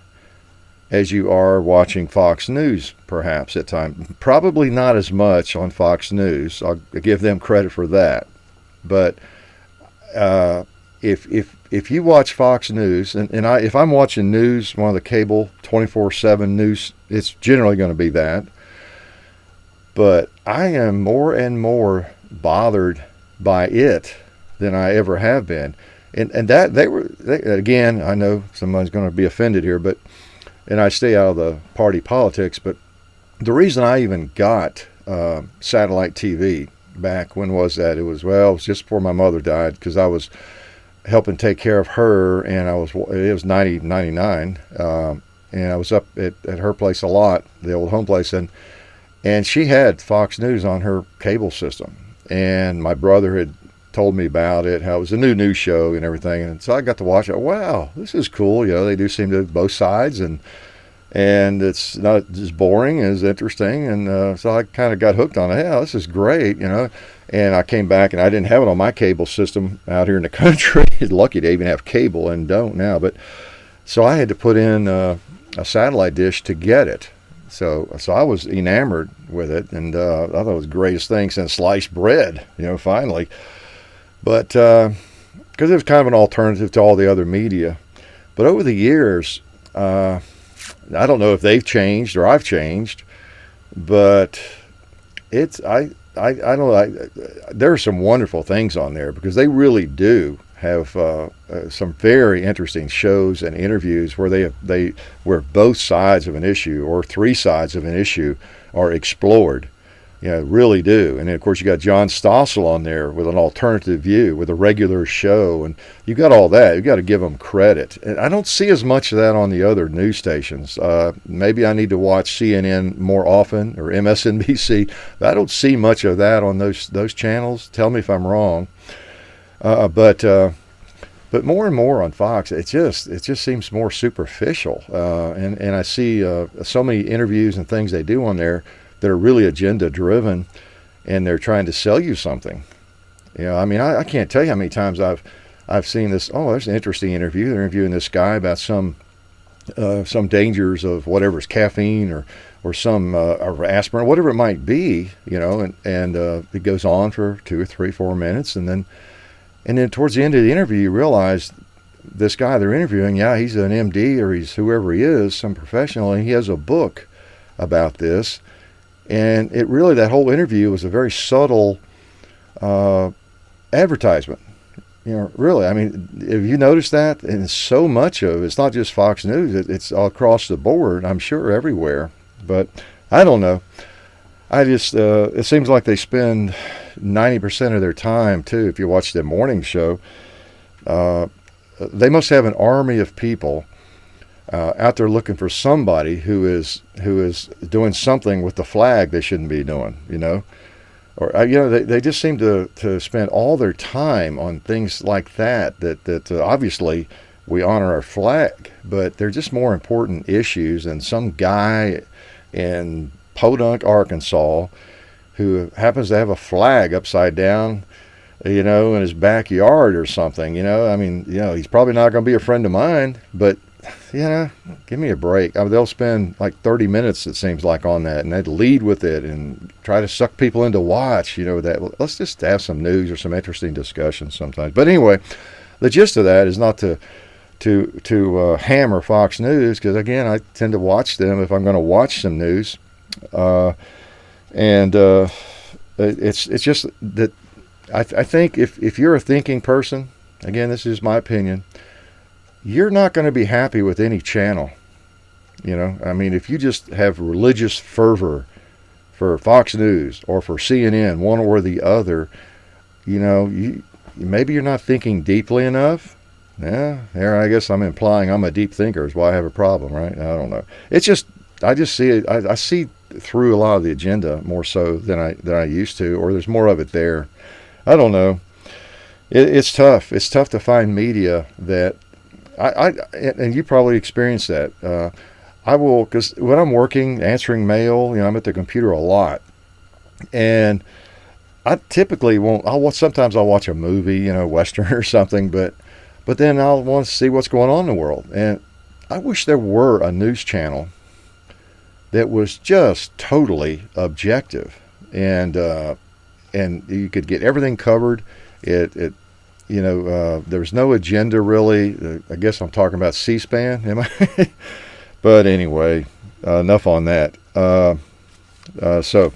Speaker 2: as you are watching Fox News, perhaps at times. Probably not as much on Fox News. I'll give them credit for that. But if you watch Fox News, and if I'm watching news, one of the cable 24/7 news, it's generally going to be that. But I am more and more bothered by it than I ever have been. And that again, I know somebody's going to be offended here, and I stay out of the party politics, but the reason I even got satellite TV back, when was that? It was just before my mother died, because I was helping take care of her, and it was 99, and I was up at her place a lot, the old home place, and she had Fox News on her cable system, and my brother had told me about it, how it was a new news show and everything. And so I got to watch it. Wow, this is cool. They do seem to both sides, and it's not as boring as interesting. And so I kind of got hooked on it. Yeah, this is great, And I came back, and I didn't have it on my cable system out here in the country. Lucky to even have cable, and don't now. But so I had to put in a satellite dish to get it. So I was enamored with it, and I thought it was the greatest thing since sliced bread, finally. But because it was kind of an alternative to all the other media. But over the years, I don't know if they've changed or I've changed, but I don't know. There are some wonderful things on there because they really do have some very interesting shows and interviews where both sides of an issue or three sides of an issue are explored. Really do. And then, of course, you got John Stossel on there with an alternative view, with a regular show, and you got all that. You got to give them credit. And I don't see as much of that on the other news stations. Maybe I need to watch CNN more often or MSNBC. I don't see much of that on those channels. Tell me if I'm wrong. But more and more on Fox, it just seems more superficial. And I see so many interviews and things they do on there that are really agenda driven, and they're trying to sell you something. I can't tell you how many times I've seen this. Oh, there's an interesting interview. They're interviewing this guy about some dangers of whatever's caffeine or some or aspirin, whatever it might be. And it goes on for 2 or 3, 4 minutes, and then towards the end of the interview, you realize this guy they're interviewing, he's an MD or he's whoever he is, some professional, and he has a book about this. And that whole interview was a very subtle advertisement. Really, I mean, have you noticed that? And so much of it's not just Fox News, it's all across the board, I'm sure, everywhere. But I don't know. I just, it seems like they spend 90% of their time, too, if you watch the morning show. They must have an army of people out there looking for somebody who is doing something with the flag they shouldn't be doing, or they just seem to spend all their time on things like that obviously we honor our flag, but they're just more important issues than some guy in Podunk, Arkansas, who happens to have a flag upside down, in his backyard or something. He's probably not going to be a friend of mine, but give me a break. They'll spend like 30 minutes, it seems like, on that, and they'd lead with it and try to suck people into watch, that. Let's just have some news or some interesting discussions sometimes. But anyway, the gist of that is not to hammer Fox News, because, again, I tend to watch them if I'm going to watch some news. It's just that I think if you're a thinking person, again, this is my opinion, you're not going to be happy with any channel. If you just have religious fervor for Fox News or for CNN, one or the other, maybe you're not thinking deeply enough. Yeah, here I guess I'm implying I'm a deep thinker is why I have a problem, right? I don't know. It's just, I just see it. I see through a lot of the agenda more so than I used to, or there's more of it there. I don't know. It's tough. It's tough to find media that and you probably experienced that. I will, because when I'm working, answering mail, I'm at the computer a lot, and I typically won't. Sometimes I'll watch a movie, Western or something, but then I'll want to see what's going on in the world. And I wish there were a news channel that was just totally objective, and you could get everything covered. There's no agenda really. I guess I'm talking about C-SPAN, am I? But anyway, enough on that. So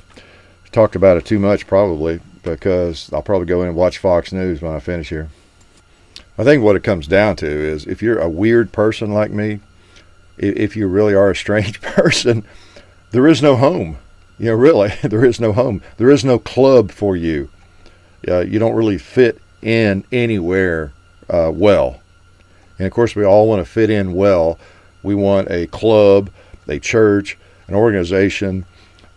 Speaker 2: talked about it too much probably, because I'll probably go in and watch Fox News when I finish here. I think what it comes down to is, if you're a weird person like me, if you really are a strange person, there is no home. Really, there is no home. There is no club for you. You don't really fit in anywhere well. And of course, we all want to fit in well. We want a club, a church, an organization,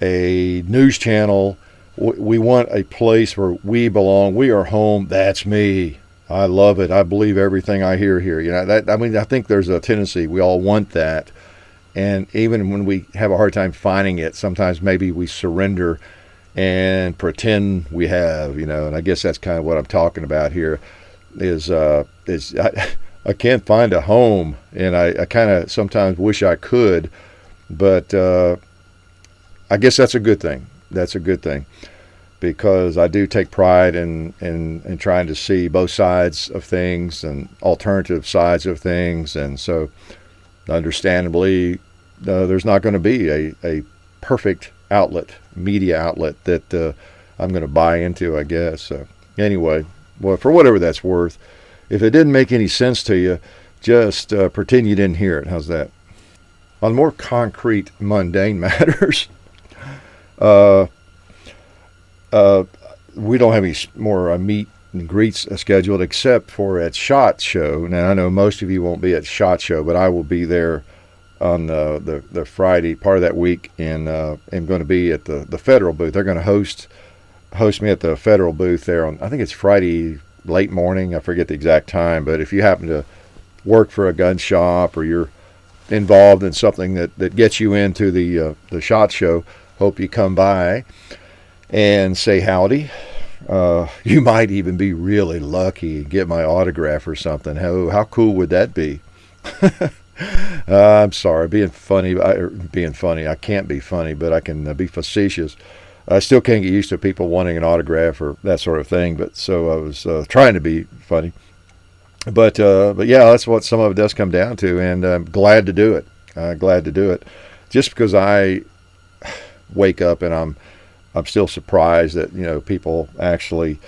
Speaker 2: a news channel, we want a place where we belong. We are home. That's me. I love it. I believe everything I hear here. I think there's a tendency we all want that, and even when we have a hard time finding it, sometimes maybe we surrender and pretend we have. And I guess that's kind of what I'm talking about here. I can't find a home, and I kind of sometimes wish I could, but I guess that's a good thing. That's a good thing, because I do take pride in trying to see both sides of things and alternative sides of things, and so understandably, there's not going to be a perfect media outlet that I'm going to buy into, I guess. So anyway, well, for whatever that's worth, if it didn't make any sense to you, just pretend you didn't hear it. How's that? On more concrete, mundane matters, we don't have any more meet and greets scheduled except for at SHOT Show. Now, I know most of you won't be at SHOT Show, but I will be there on the Friday part of that week, and am going to be at the Federal booth. They're going to host me at the Federal booth there on, I think it's Friday late morning. I forget the exact time, but if you happen to work for a gun shop or you're involved in something that gets you into the SHOT Show, hope you come by and say howdy. You might even be really lucky and get my autograph or something. How cool would that be? I'm sorry, being funny. I can't be funny, but I can be facetious. I still can't get used to people wanting an autograph or that sort of thing. But so I was trying to be funny. But yeah, that's what some of it does come down to, and I'm glad to do it. Glad to do it, just because I wake up and I'm still surprised that people actually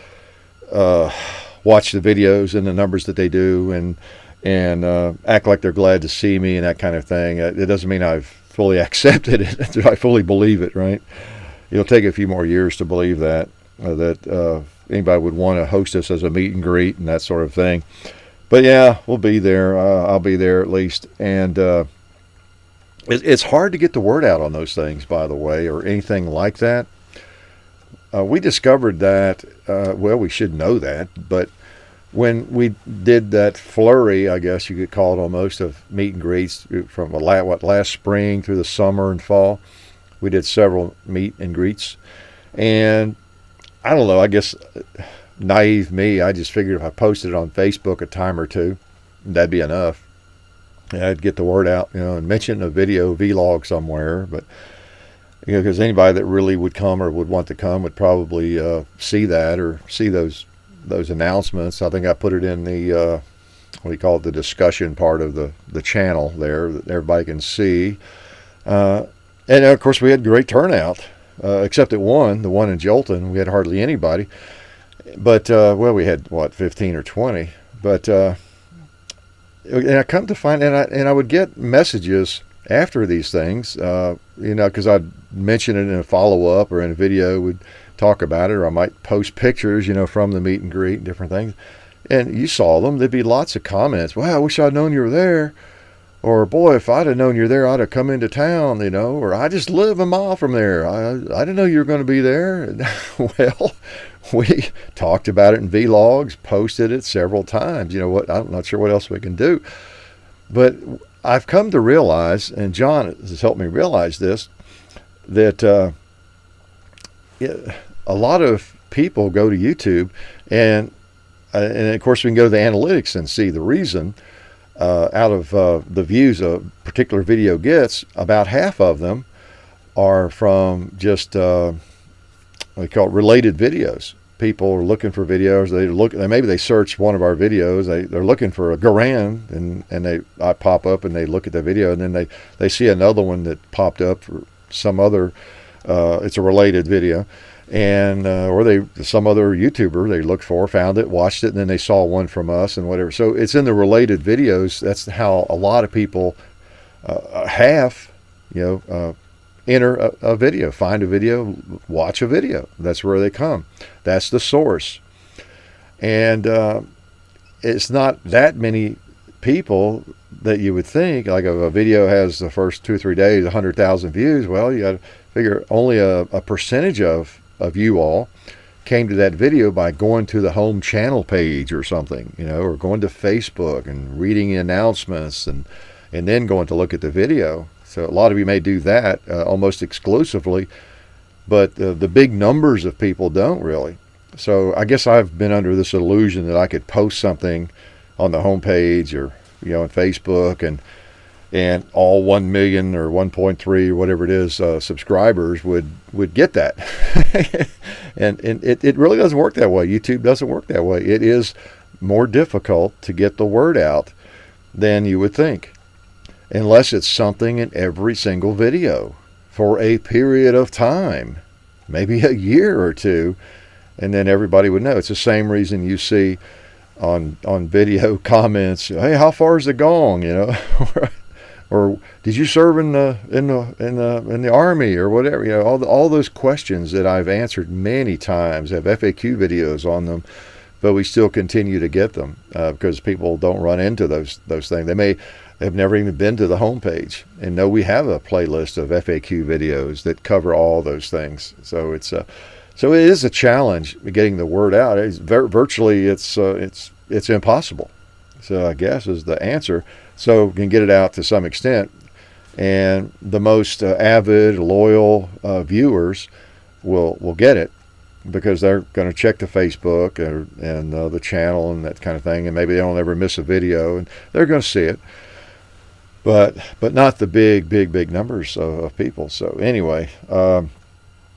Speaker 2: watch the videos and the numbers that they do, and act like they're glad to see me and that kind of thing. It doesn't mean I've fully accepted it. I fully believe it, right? It'll take a few more years to believe that anybody would want to host us as a meet and greet and that sort of thing. But yeah, we'll be there. I'll be there at least. And it's hard to get the word out on those things, by the way, or anything like that. We discovered that, we should know that, but when we did that flurry, I guess you could call it almost, of meet and greets from last spring through the summer and fall, we did several meet and greets. And I don't know, I guess naive me, I just figured if I posted it on Facebook a time or two, that'd be enough. I'd get the word out, and mention a video vlog somewhere, but because anybody that really would come or would want to come would probably see that or see those announcements. I think I put it in the the discussion part of the channel there that everybody can see. And of course we had great turnout, except at the one in Jolton. We had hardly anybody, but we had 15 or 20. But and I come to find, and I would get messages after these things, because I'd mention it in a follow-up or in a video, would talk about it, or I might post pictures, from the meet and greet and different things. And you saw them. There'd be lots of comments. Wow, I wish I'd known you were there. Or, boy, if I'd have known you were there, I'd have come into town, or I just live a mile from there. I didn't know you were going to be there. Well, we talked about it in vlogs, posted it several times. I'm not sure what else we can do. But I've come to realize, and John has helped me realize this, that a lot of people go to YouTube, and of course we can go to the analytics and see the reason. Out of the views a particular video gets, about half of them are from just we call it related videos. People are looking for videos. Maybe they search one of our videos. They're looking for a Garand, and I pop up and they look at the video, and then they see another one that popped up for some other. It's a related video. And or some other YouTuber they looked for, found it, watched it, and then they saw one from us and whatever. So it's in the related videos. That's how a lot of people enter a video, find a video, watch a video. That's where they come. That's the source. And it's not that many people that you would think, like if a video has the first 2 or 3 days 100,000 views. Well, you got to figure only a percentage of of you all came to that video by going to the home channel page or something, or going to Facebook and reading the announcements and then going to look at the video. So a lot of you may do that almost exclusively, but the big numbers of people don't really. So I guess I've been under this illusion that I could post something on the homepage or on Facebook and all 1 million or 1.3 or whatever it is subscribers would get that. and it really doesn't work that way. YouTube doesn't work that way. It is more difficult to get the word out than you would think, unless it's something in every single video for a period of time, maybe a year or two, and then everybody would know. It's the same reason you see on video comments, hey, how far is the gong, or did you serve in the army or whatever, all those questions that I've answered many times have FAQ videos on them, but we still continue to get them because people don't run into those things. They may have never even been to the homepage and know we have a playlist of FAQ videos that cover all those things. So it is a challenge getting the word out. It's virtually it's impossible. So I guess is the answer. So we can get it out to some extent, and the most avid, loyal viewers will get it because they're going to check the Facebook and the channel and that kind of thing, and maybe they don't ever miss a video, and they're going to see it. But not the big numbers of people. So anyway,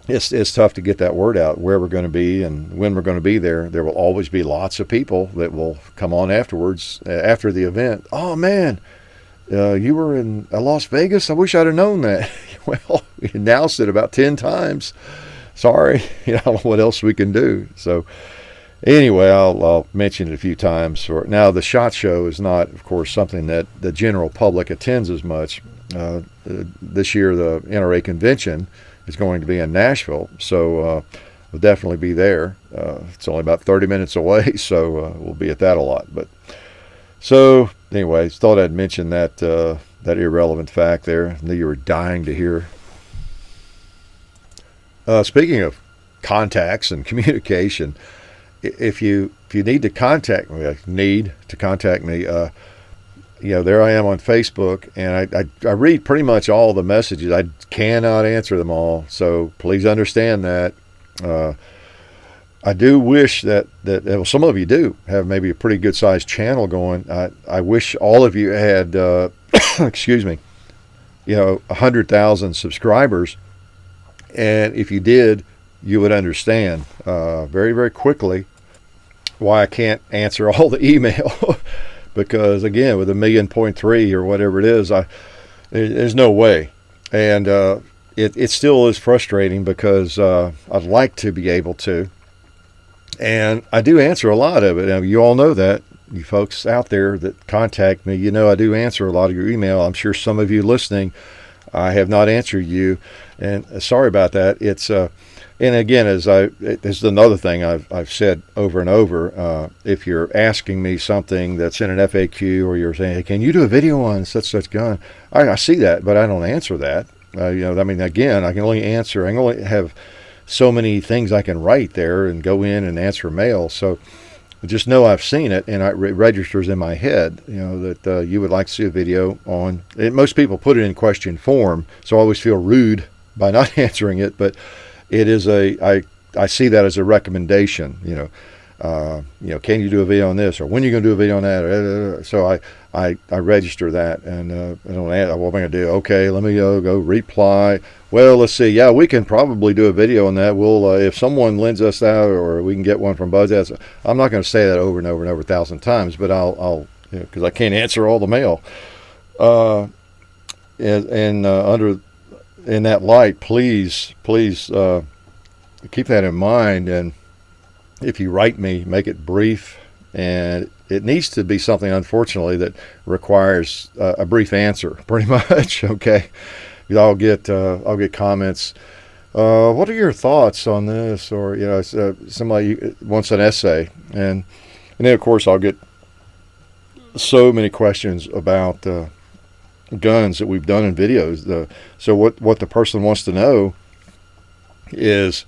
Speaker 2: it's tough to get that word out where we're going to be and when we're going to be there. There will always be lots of people that will come on afterwards, after the event. Oh man, you were in Las Vegas? I wish I'd have known that. Well, we announced it about 10 times. Sorry, I don't know what else we can do. So anyway, I'll mention it a few times. Now, the SHOT Show is not, of course, something that the general public attends as much. This year, the NRA convention is going to be in Nashville, so we'll definitely be there. It's only about 30 minutes away, so we'll be at that a lot. But so anyway, thought I'd mention that irrelevant fact there that you were dying to hear. Speaking of contacts and communication, if you need to contact me, there I am on Facebook, and I read pretty much all the messages. I cannot answer them all, so please understand that. I do wish that well, some of you do have maybe a pretty good sized channel going. I wish all of you had, excuse me, 100,000 subscribers, and if you did, you would understand very, very quickly why I can't answer all the email. Because again, with 1.3 million or whatever it is, there's no way. And it still is frustrating because I'd like to be able to. And I do answer a lot of it. Now, you all know that. You folks out there that contact me, I do answer a lot of your email. I'm sure some of you listening, I have not answered you. And sorry about that. It's and again, this is another thing I've said over and over. If you're asking me something that's in an FAQ, or you're saying, hey, can you do a video on such gun? I see that, but I don't answer that. Again, I can only have so many things I can write there and go in and answer mail. So just know I've seen it, and it registers in my head, that you would like to see a video on it. Most people put it in question form, so I always feel rude by not answering it, but it is I see that as a recommendation, can you do a video on this, or when are you going to do a video on that? So I register that, and what am I going to do? Okay, let me go reply. Well, let's see. Yeah, we can probably do a video on that. We'll if someone lends us that, or we can get one from Buzz. I'm not going to say that over and over and over 1,000 times, but I'll because I can't answer all the mail. In that light, please keep that in mind. And if you write me, make it brief, and it needs to be something, unfortunately, that requires a brief answer, pretty much. Okay, I'll get comments. What are your thoughts on this? Or somebody wants an essay, and then of course I'll get so many questions about guns that we've done in videos. So what the person wants to know is,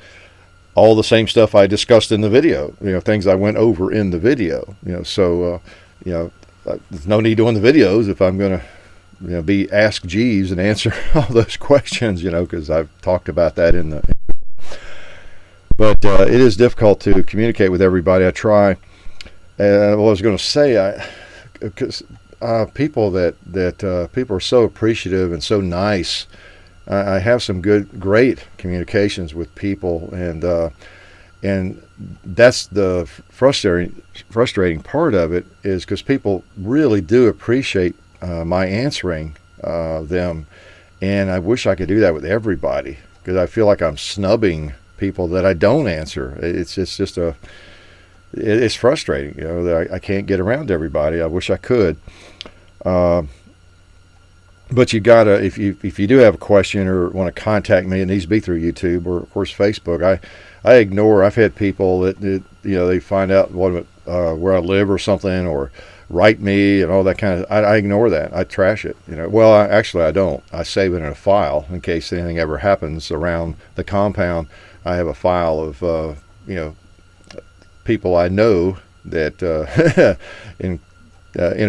Speaker 2: all the same stuff I discussed in the video, things I went over in the video, so, there's no need doing the videos if I'm going to, be Ask Jeeves and answer all those questions, because I've talked about that but it is difficult to communicate with everybody. I try. What I was going to say, because people people are so appreciative and so nice. I have some great communications with people, and that's the frustrating part of it, is because people really do appreciate my answering them, and I wish I could do that with everybody, because I feel like I'm snubbing people that I don't answer. It's frustrating, that I can't get around to everybody. I wish I could. But you gotta, if you do have a question or want to contact me, it needs to be through YouTube or, of course, Facebook. I ignore. I've had people that they find out where I live or something, or write me and all that kind of. I ignore that. I trash it. Well, actually, I don't. I save it in a file in case anything ever happens around the compound. I have a file of people I know that in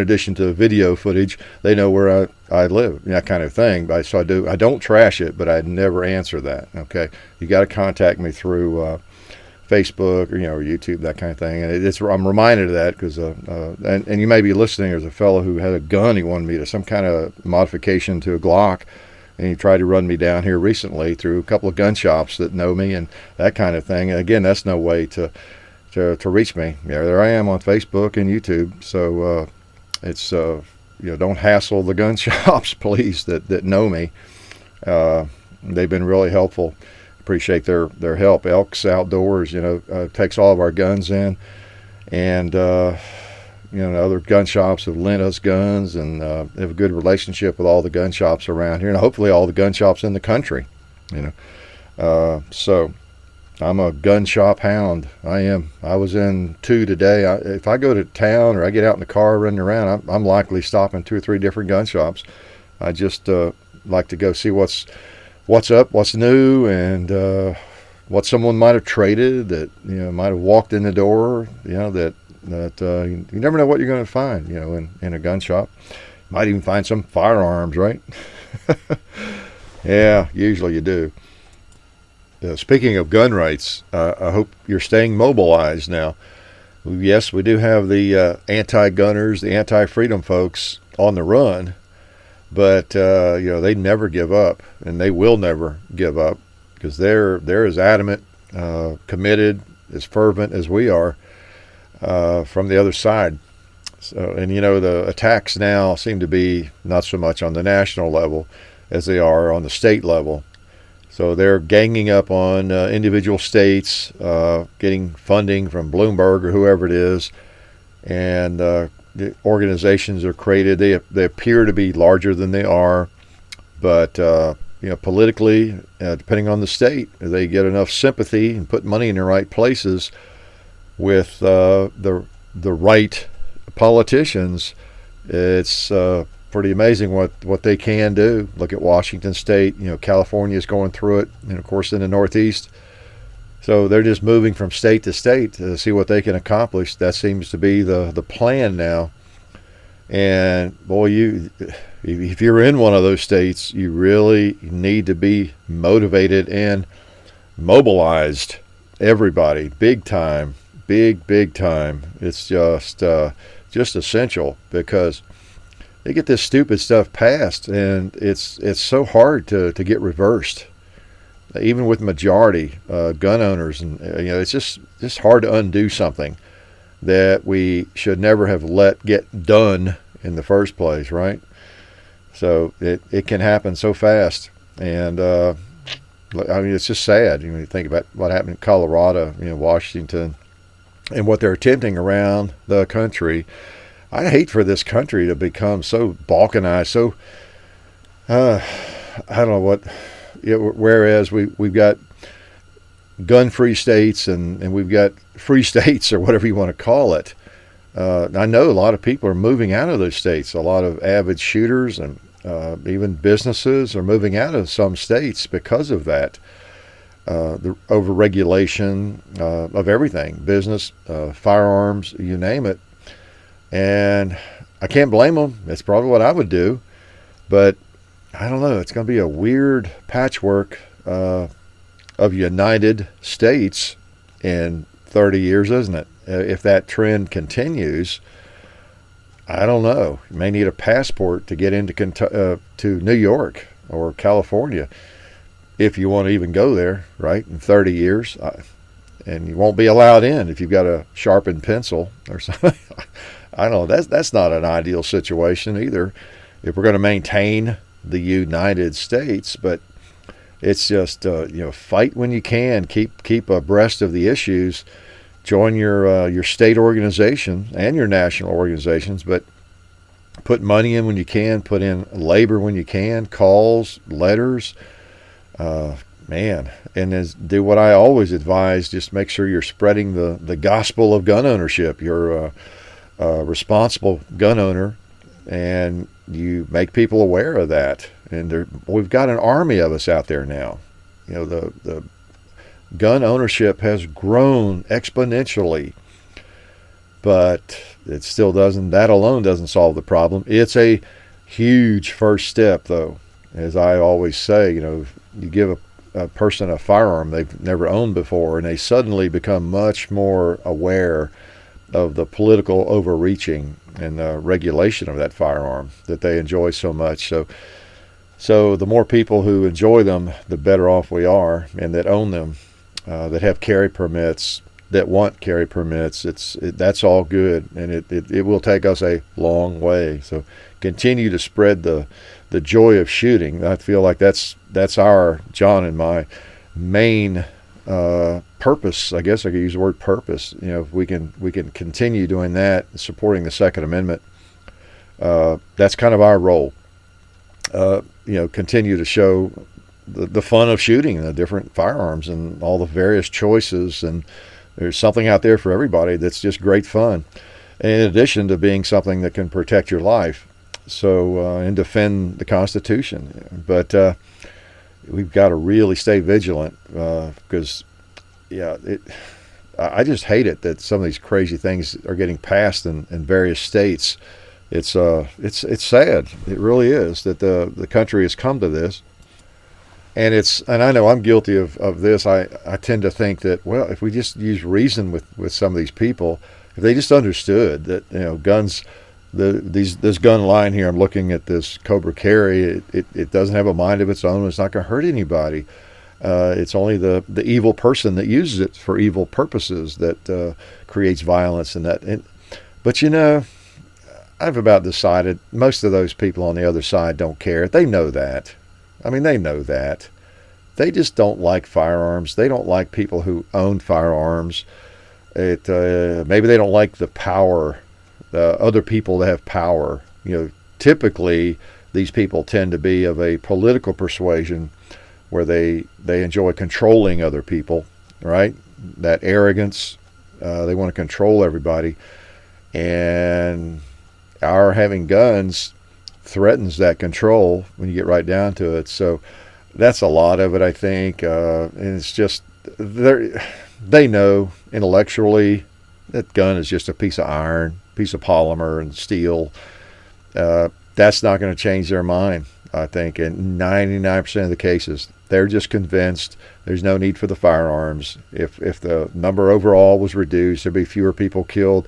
Speaker 2: addition to video footage, they know where I live, that kind of thing. So I don't trash it, but I never answer that. Okay, you got to contact me through Facebook or YouTube, that kind of thing. And I'm reminded of that because and you may be listening. There's a fellow who had a gun. He wanted me to some kind of modification to a Glock, and he tried to run me down here recently through a couple of gun shops that know me and that kind of thing. And again, that's no way to reach me. There I am on Facebook and YouTube. So it's don't hassle the gun shops, please, that know me. They've been really helpful. Appreciate their help. Elks Outdoors, takes all of our guns in, and other gun shops have lent us guns, and have a good relationship with all the gun shops around here, and hopefully all the gun shops in the country. So I'm a gun shop hound. I am. I was in 2 today. If I go to town or I get out in the car running around, I'm likely stopping 2 or 3 different gun shops. I just like to go see what's up, what's new, and what someone might have traded that might have walked in the door. That you never know what you're going to find. In a gun shop, might even find some firearms, right? Yeah, usually you do. Speaking of gun rights, I hope you're staying mobilized now. Yes, we do have the anti-gunners, the anti-freedom folks on the run, but they never give up, and they will never give up, because they're as adamant, committed, as fervent as we are from the other side. So, and the attacks now seem to be not so much on the national level as they are on the state level. So they're ganging up on individual states, getting funding from Bloomberg or whoever it is, and the organizations are created. They appear to be larger than they are, but politically, depending on the state, they get enough sympathy and put money in the right places with the right politicians. It's pretty amazing what they can do. Look at Washington State. California is going through it, and of course in the Northeast. So they're just moving from state to state to see what they can accomplish. That seems to be the plan now. And boy, if you're in one of those states, you really need to be motivated and mobilized. Everybody, big time, big time. It's just essential, because they get this stupid stuff passed, and it's so hard to get reversed, even with majority gun owners, and it's just hard to undo something that we should never have let get done in the first place, right? So it can happen so fast, and it's just sad. You think about what happened in Colorado, Washington, and what they're attempting around the country. I hate for this country to become so balkanized, so I don't know what. Whereas we've got gun-free states and we've got free states, or whatever you want to call it. I know a lot of people are moving out of those states. A lot of avid shooters and even businesses are moving out of some states because of that. the overregulation of everything, business, firearms, you name it. And I can't blame them. It's probably what I would do. But I don't know. It's going to be a weird patchwork of United States in 30 years, isn't it? If that trend continues, I don't know. You may need a passport to get into to New York or California, if you want to even go there, right, in 30 years. And you won't be allowed in if you've got a sharpened pencil or something. I don't know. That's not an ideal situation either if we're going to maintain the United States. But it's just, fight when you can. Keep abreast of the issues. Join your state organization and your national organizations, but put money in when you can, put in labor when you can, calls, letters. And do what I always advise, just make sure you're spreading the gospel of gun ownership. You're a responsible gun owner, and you make people aware of that. And we've got an army of us out there now. The gun ownership has grown exponentially, but it still doesn't, that alone doesn't solve the problem. It's a huge first step, though. As I always say, you give a person a firearm they've never owned before, and they suddenly become much more aware of the political overreaching and the regulation of that firearm that they enjoy so much. So the more people who enjoy them, the better off we are, and that own them, that have carry permits, that want carry permits. That's all good, and it will take us a long way. So continue to spread the joy of shooting. I feel like that's our, John and my, main purpose. I guess I could use the word purpose. If we can continue doing that, supporting the Second Amendment, that's kind of our role. Continue to show the fun of shooting, the different firearms and all the various choices, and there's something out there for everybody that's just great fun, in addition to being something that can protect your life, and defend the Constitution. But we've got to really stay vigilant, because I just hate it that some of these crazy things are getting passed in various states. It's sad. It really is that the country has come to this. And I know I'm guilty of this. I tend to think that, well, if we just use reason with some of these people, if they just understood that, guns, this gun line here, I'm looking at this Cobra Carry, it doesn't have a mind of its own. It's not going to hurt anybody. It's only the evil person that uses it for evil purposes that creates violence and that. But I've about decided most of those people on the other side don't care. They know that. I mean, they know that. They just don't like firearms. They don't like people who own firearms. Maybe they don't like the power, other people that have power. Typically these people tend to be of a political persuasion where they enjoy controlling other people, right? That arrogance, they want to control everybody. And our having guns threatens that control when you get right down to it. So that's a lot of it, I think. And it's just, they know intellectually that gun is just a piece of iron, piece of polymer and steel. That's not going to change their mind, I think. In 99% of the cases, they're just convinced there's no need for the firearms. If the number overall was reduced, there'd be fewer people killed.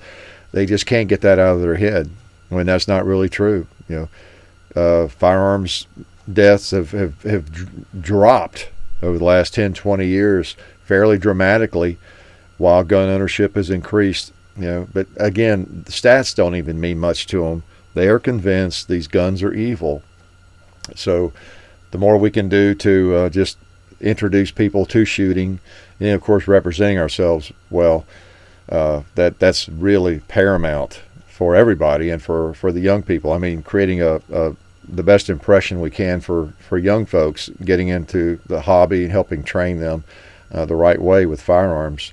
Speaker 2: They just can't get that out of their head when that's not really true. Firearms deaths have dropped over the last 10, 20 years fairly dramatically, while gun ownership has increased. But again, the stats don't even mean much to them. They are convinced these guns are evil. So the more we can do to just introduce people to shooting, and of course representing ourselves well, that's really paramount for everybody, and for the young people. I mean, creating the best impression we can for young folks getting into the hobby and helping train them the right way with firearms,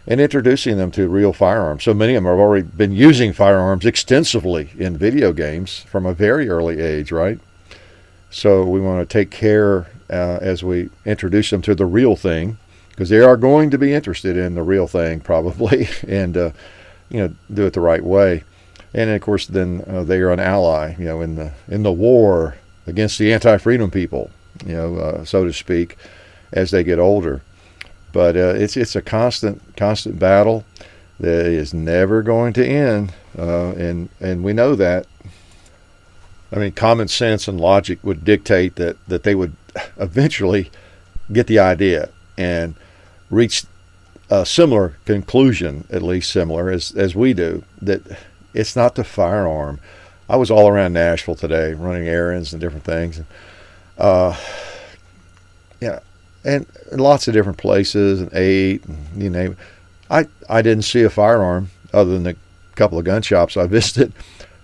Speaker 2: and introducing them to real firearms. So many of them have already been using firearms extensively in video games from a very early age, right? So we want to take care as we introduce them to the real thing, because they are going to be interested in the real thing probably, and do it the right way. And of course, then they are an ally, in the war against the anti-freedom people, so to speak, as they get older. But it's a constant battle that is never going to end, and we know that. I mean, common sense and logic would dictate that they would eventually get the idea and reach a similar conclusion, at least similar as we do, that it's not the firearm. I was all around Nashville today running errands and different things. And lots of different places, and ate, and you name it. I didn't see a firearm other than a couple of gun shops I visited,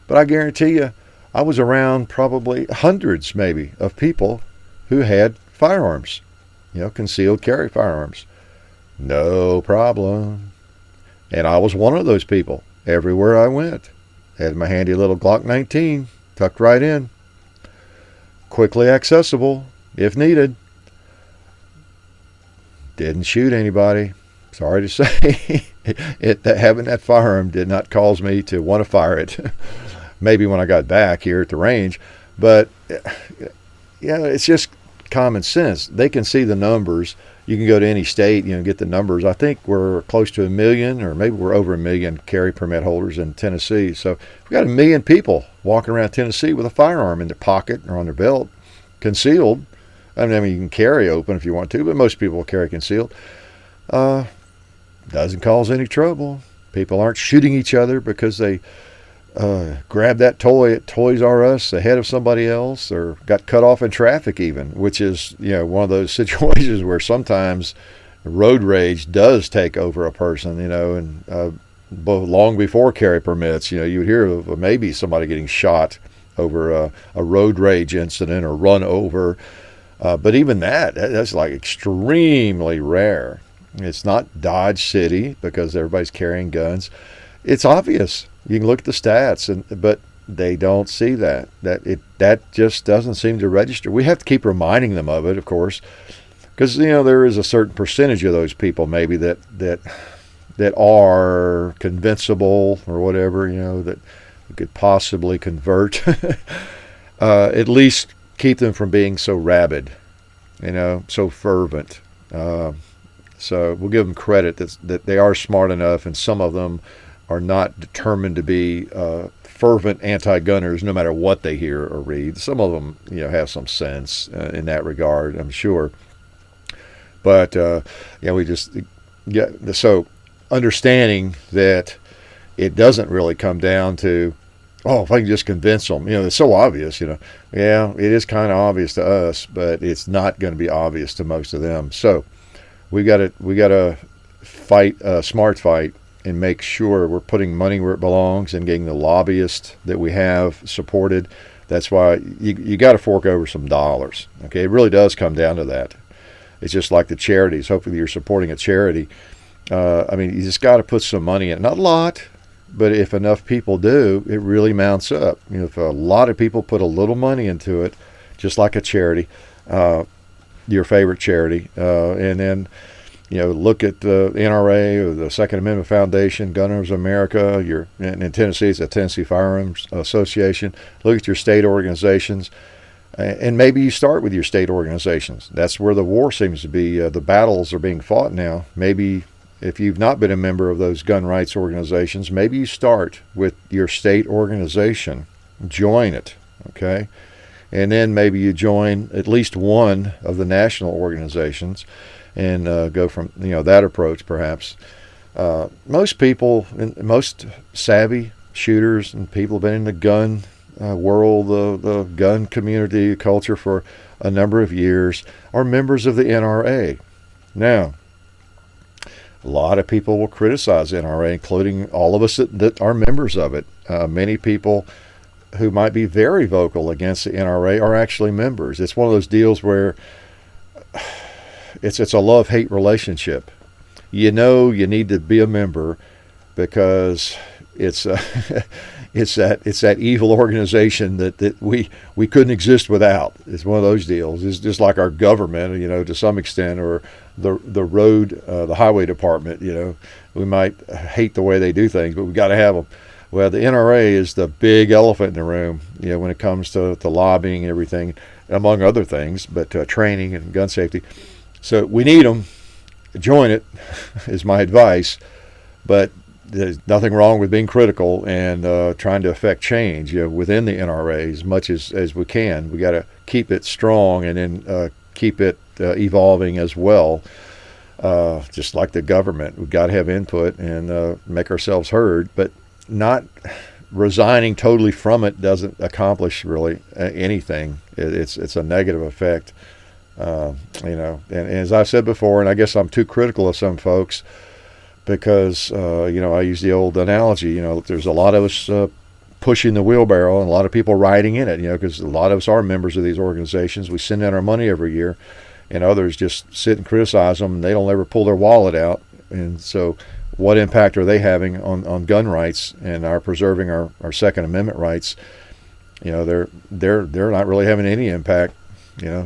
Speaker 2: but I guarantee you, I was around probably hundreds maybe of people who had firearms, concealed carry firearms. No problem. And I was one of those people. Everywhere I went, had my handy little Glock 19 tucked right in. Quickly accessible if needed. Didn't shoot anybody. Sorry to say, having that firearm did not cause me to want to fire it. Maybe when I got back here at the range, but it's just common sense. They can see the numbers. You can go to any state, get the numbers. I think we're close to 1 million, or maybe we're over 1 million carry permit holders in Tennessee. So we've got 1 million people walking around Tennessee with a firearm in their pocket or on their belt, concealed. I mean, you can carry open if you want to, but most people will carry concealed. Doesn't cause any trouble. People aren't shooting each other because they grabbed that toy at Toys R Us ahead of somebody else, or got cut off in traffic even, which is, one of those situations where sometimes road rage does take over a person, and long before carry permits, you would hear of maybe somebody getting shot over a road rage incident or run over. But even that's like extremely rare. It's not Dodge City because everybody's carrying guns. It's obvious. You can look at the stats, but they don't see that. That just doesn't seem to register. We have to keep reminding them of it, of course, because there is a certain percentage of those people maybe that are convincible or whatever, that could possibly convert. At least keep them from being so rabid, so fervent. So we'll give them credit that they are smart enough, and some of them are not determined to be fervent anti-gunners no matter what they hear or read. Some of them, have some sense in that regard, I'm sure. But, we just get so understanding that it doesn't really come down to, if I can just convince them, it's so obvious, Yeah, it is kind of obvious to us, but it's not going to be obvious to most of them. So we got to fight a smart fight and make sure we're putting money where it belongs and getting the lobbyists that we have supported. That's why you got to fork over some dollars. Okay, it really does come down to that. It's just like the charities. Hopefully you're supporting a charity. You just got to put some money in. Not a lot, but if enough people do, it really mounts up. If a lot of people put a little money into it, just like a charity, your favorite charity, and then look at the NRA or the Second Amendment Foundation, Gun Owners of America. In Tennessee, it's the Tennessee Firearms Association. Look at your state organizations, and maybe you start with your state organizations. That's where the war seems to be. The battles are being fought now. Maybe if you've not been a member of those gun rights organizations, maybe you start with your state organization. Join it, okay? And then maybe you join at least one of the national organizations, and go from that approach perhaps. Most people, most savvy shooters and people have been in the gun world, the gun community culture for a number of years, are members of the NRA. Now, a lot of people will criticize NRA, including all of us that are members of it. Many people who might be very vocal against the NRA are actually members. It's one of those deals where it's a love-hate relationship. You need to be a member because it's it's that evil organization that we couldn't exist without. It's one of those deals. It's just like our government, to some extent, or the road, the highway department. We might hate the way they do things, but we got to have them. Well, the NRA is the big elephant in the room, when it comes to lobbying and everything, among other things, but training and gun safety. So we need them. Join it is my advice, but there's nothing wrong with being critical and trying to affect change within the NRA as much as we can. We got to keep it strong and then keep it evolving as well. Just like the government, we've got to have input and make ourselves heard, but not resigning totally from it doesn't accomplish really anything. It's a negative effect. And as I've said before, and I guess I'm too critical of some folks because, I use the old analogy, there's a lot of us pushing the wheelbarrow and a lot of people riding in it, because a lot of us are members of these organizations. We send in our money every year, and others just sit and criticize them, and they don't ever pull their wallet out. And so what impact are they having on gun rights and our preserving our Second Amendment rights? They're not really having any impact.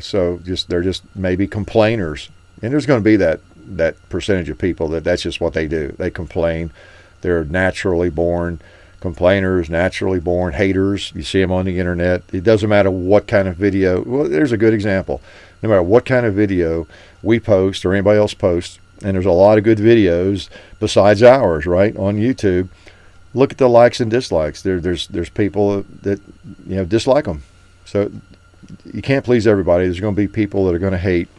Speaker 2: So they're just maybe complainers, and there's going to be that percentage of people that's just what they do. They complain. They're naturally born complainers, naturally born haters. You see them on the internet. It doesn't matter what kind of video. Well, there's a good example. No matter what kind of video we post or anybody else posts, and there's a lot of good videos besides ours, right, on YouTube. Look at the likes and dislikes. There's people that dislike them. So you can't please everybody. There's going to be people that are going to hate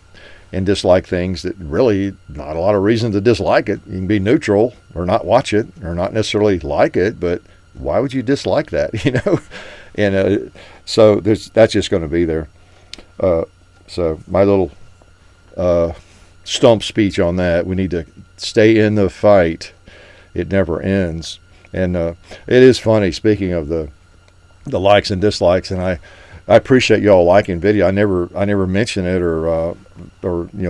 Speaker 2: and dislike things that really not a lot of reason to dislike it. You can be neutral or not watch it or not necessarily like it, but why would you dislike that? And so that's just going to be there. So my little stump speech on that. We need to stay in the fight. It never ends. And it is funny, speaking of the likes and dislikes, and I appreciate y'all liking video. I never mention it or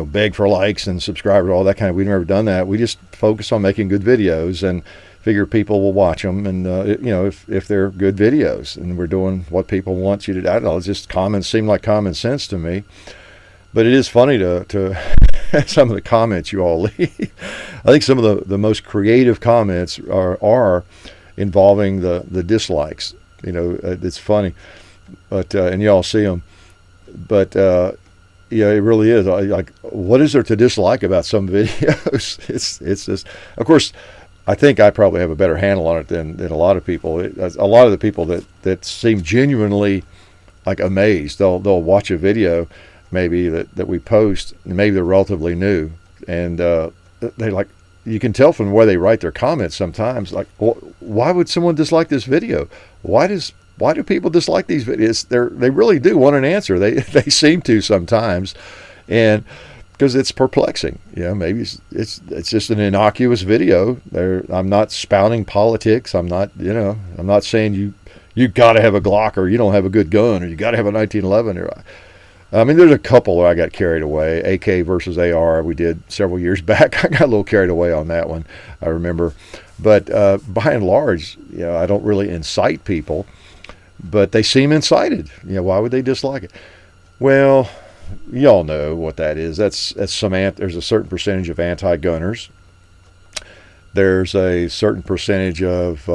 Speaker 2: beg for likes and subscribers, all that kind of. We've never done that. We just focus on making good videos and figure people will watch them. And if they're good videos, and we're doing what people want you to do. I don't know. It's just seem like common sense to me. But it is funny to some of the comments you all leave. I think some of the most creative comments are involving the dislikes. It's funny. But and y'all see them, but it really is. Like, what is there to dislike about some videos? It's just, of course, I think I probably have a better handle on it than a lot of people. A lot of the people that seem genuinely like amazed, they'll watch a video maybe that we post, and maybe they're relatively new, and they like, you can tell from the way they write their comments sometimes, like, well, why would someone dislike this video? Why do people dislike these videos? They really do want an answer. They seem to sometimes, and because it's perplexing. Maybe it's just an innocuous video. I'm not spouting politics. I'm not saying you got to have a Glock or you don't have a good gun or you got to have a 1911. There's a couple where I got carried away. AK versus AR we did several years back. I got a little carried away on that one, I remember. But by and large, I don't really incite people. But they seem incited. Why would they dislike it? Well, y'all know what that is. There's a certain percentage of anti-gunners. There's a certain percentage of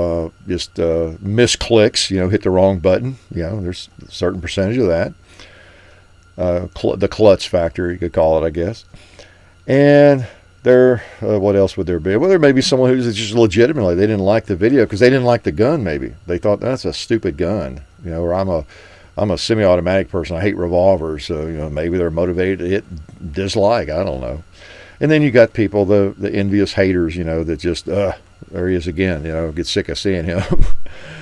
Speaker 2: just misclicks. Hit the wrong button. There's a certain percentage of that. The klutz factor, you could call it, I guess. And what else would there be? Well, there may be someone who's just legitimately, they didn't like the video because they didn't like the gun. Maybe they thought that's a stupid gun, or I'm a semi-automatic person. I hate revolvers. So, maybe they're motivated to hit dislike. I don't know. And then you got people, the envious haters, that just, there he is again, get sick of seeing him.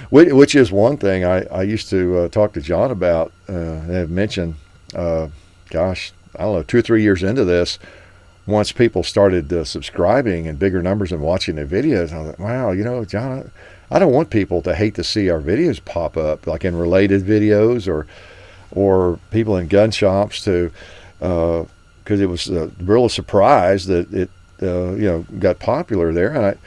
Speaker 2: Which is one thing I used to talk to John about, and have mentioned, I don't know, 2 or 3 years into this, once people started subscribing in bigger numbers and watching the videos, I was like, wow, John, I don't want people to hate to see our videos pop up, like in related videos or people in gun shops because it was a real surprise that it got popular there. And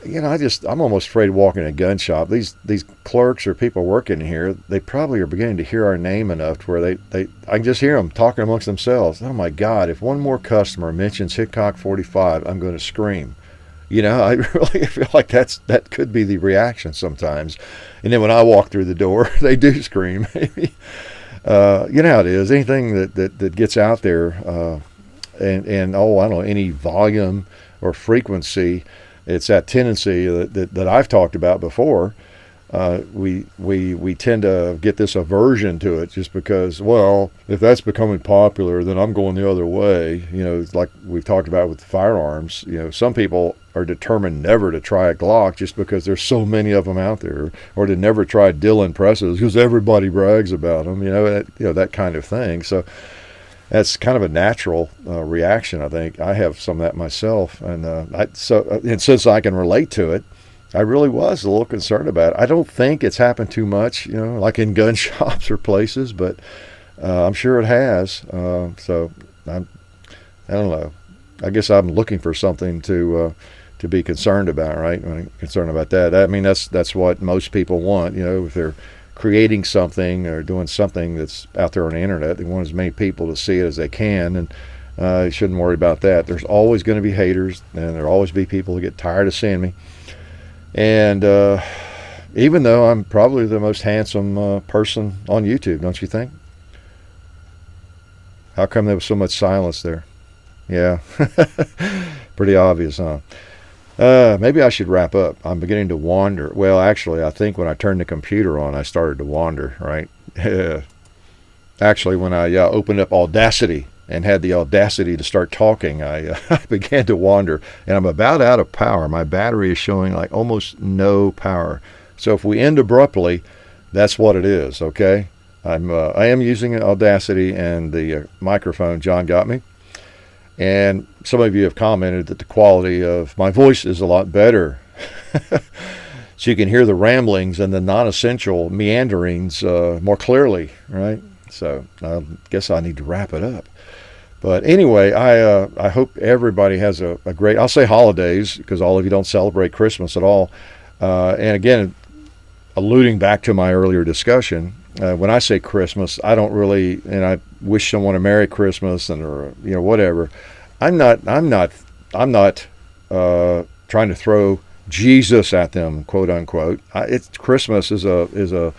Speaker 2: I'm almost afraid of walking in a gun shop. These clerks or people working here, they probably are beginning to hear our name enough to where I can just hear them talking amongst themselves. Oh my God, if one more customer mentions Hickok 45, I'm going to scream. I really feel like that could be the reaction sometimes. And then when I walk through the door, they do scream. You know how it is. Anything that gets out there, and I don't know, any volume or frequency, it's that tendency that I've talked about before. We tend to get this aversion to it just because, well, if that's becoming popular, then I'm going the other way. It's like we've talked about with the firearms. Some people are determined never to try a Glock just because there's so many of them out there, or to never try Dillon presses because everybody brags about them. That kind of thing. So that's kind of a natural reaction. I think I have some of that myself, and since I can relate to it, I really was a little concerned about it. I don't think it's happened too much, like in gun shops or places, but I'm sure it has. So I don't know. I guess I'm looking for something to be concerned about, right? When I'm concerned about that. I mean, that's what most people want. If they're creating something or doing something that's out there on the internet, they want as many people to see it as they can, and you shouldn't worry about that. There's always going to be haters, and there'll always be people who get tired of seeing me. And even though I'm probably the most handsome person on YouTube, don't you think? How come there was so much silence there? Yeah, pretty obvious, huh? Maybe I should wrap up. I'm beginning to wander. Well, actually, I think when I turned the computer on, I started to wander, right? Actually, when I opened up Audacity and had the audacity to start talking, I began to wander. And I'm about out of power. My battery is showing like almost no power. So if we end abruptly, that's what it is, okay? I am using Audacity and the microphone John got me. And some of you have commented that the quality of my voice is a lot better. So you can hear the ramblings and the non-essential meanderings more clearly, right? So I guess I need to wrap it up. But anyway, I hope everybody has a great, I'll say holidays, because all of you don't celebrate Christmas at all. And again, alluding back to my earlier discussion, when I say Christmas, I don't really, and I wish someone a Merry Christmas or whatever. I'm not trying to throw Jesus at them, quote unquote. Christmas is a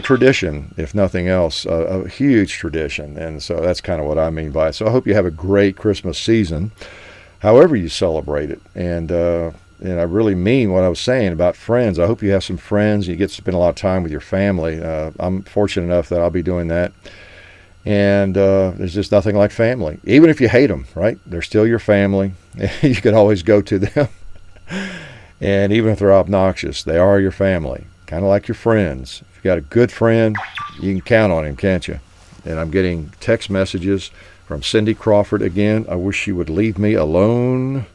Speaker 2: tradition, if nothing else, a huge tradition, and so that's kind of what I mean by it. So I hope you have a great Christmas season, however you celebrate it, and I really mean what I was saying about friends. I hope you have some friends. You get to spend a lot of time with your family. I'm fortunate enough that I'll be doing that. And there's just nothing like family. Even if you hate them, right? They're still your family. You can always go to them. And even if they're obnoxious, they are your family. Kind of like your friends. If you've got a good friend, you can count on him, can't you? And I'm getting text messages from Cindy Crawford again. I wish she would leave me alone.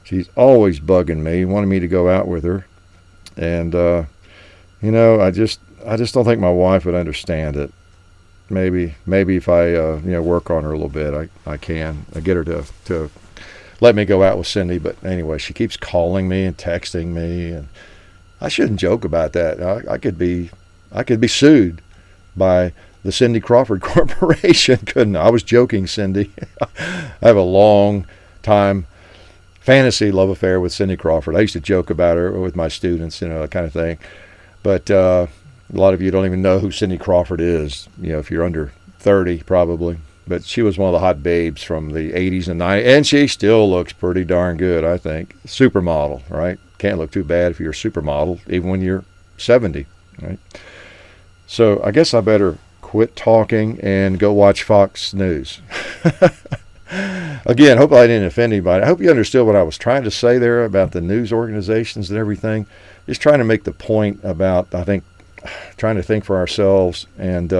Speaker 2: She's always bugging me, wanting me to go out with her. And, I just don't think my wife would understand it. Maybe if I, work on her a little bit, I can. I get her to let me go out with Cindy. But anyway, she keeps calling me and texting me, and I shouldn't joke about that. I could be sued by the Cindy Crawford Corporation, couldn't I? I was joking, Cindy. I have a long time fantasy love affair with Cindy Crawford. I used to joke about her with my students, that kind of thing. But a lot of you don't even know who Cindy Crawford is, if you're under 30 probably. But she was one of the hot babes from the 80s and 90s, and she still looks pretty darn good, I think. Supermodel, right? Can't look too bad if you're a supermodel, even when you're 70, right? So I guess I better quit talking and go watch Fox News. Again, hope I didn't offend anybody. I hope you understood what I was trying to say there about the news organizations and everything. Just trying to make the point about, I think, trying to think for ourselves. And,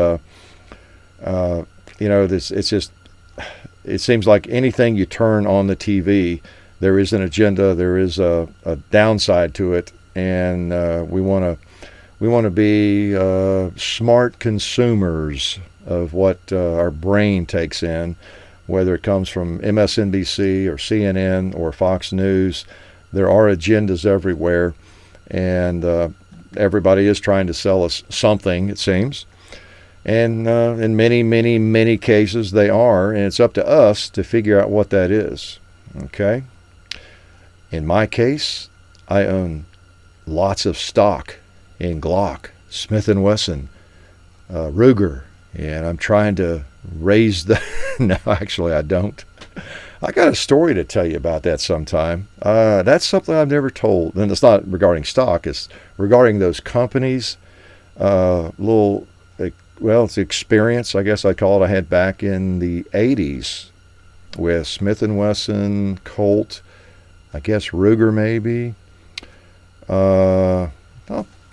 Speaker 2: it seems like anything you turn on the TV, there is an agenda, there is a downside to it. And we want to be smart consumers of what our brain takes in, whether it comes from MSNBC or CNN or Fox News. there are agendas everywhere, and everybody is trying to sell us something, it seems. And in many, many, many cases they are, and it's up to us to figure out what that is. Okay? In my case, I own lots of stock in Glock, Smith & Wesson, Ruger, and I'm trying to raise the... No, actually I don't. I got a story to tell you about that sometime. That's something I've never told, and it's not regarding stock, it's regarding those companies, it's experience, I guess I'd call it, I had back in the 80s with Smith & Wesson, Colt, I guess Ruger maybe.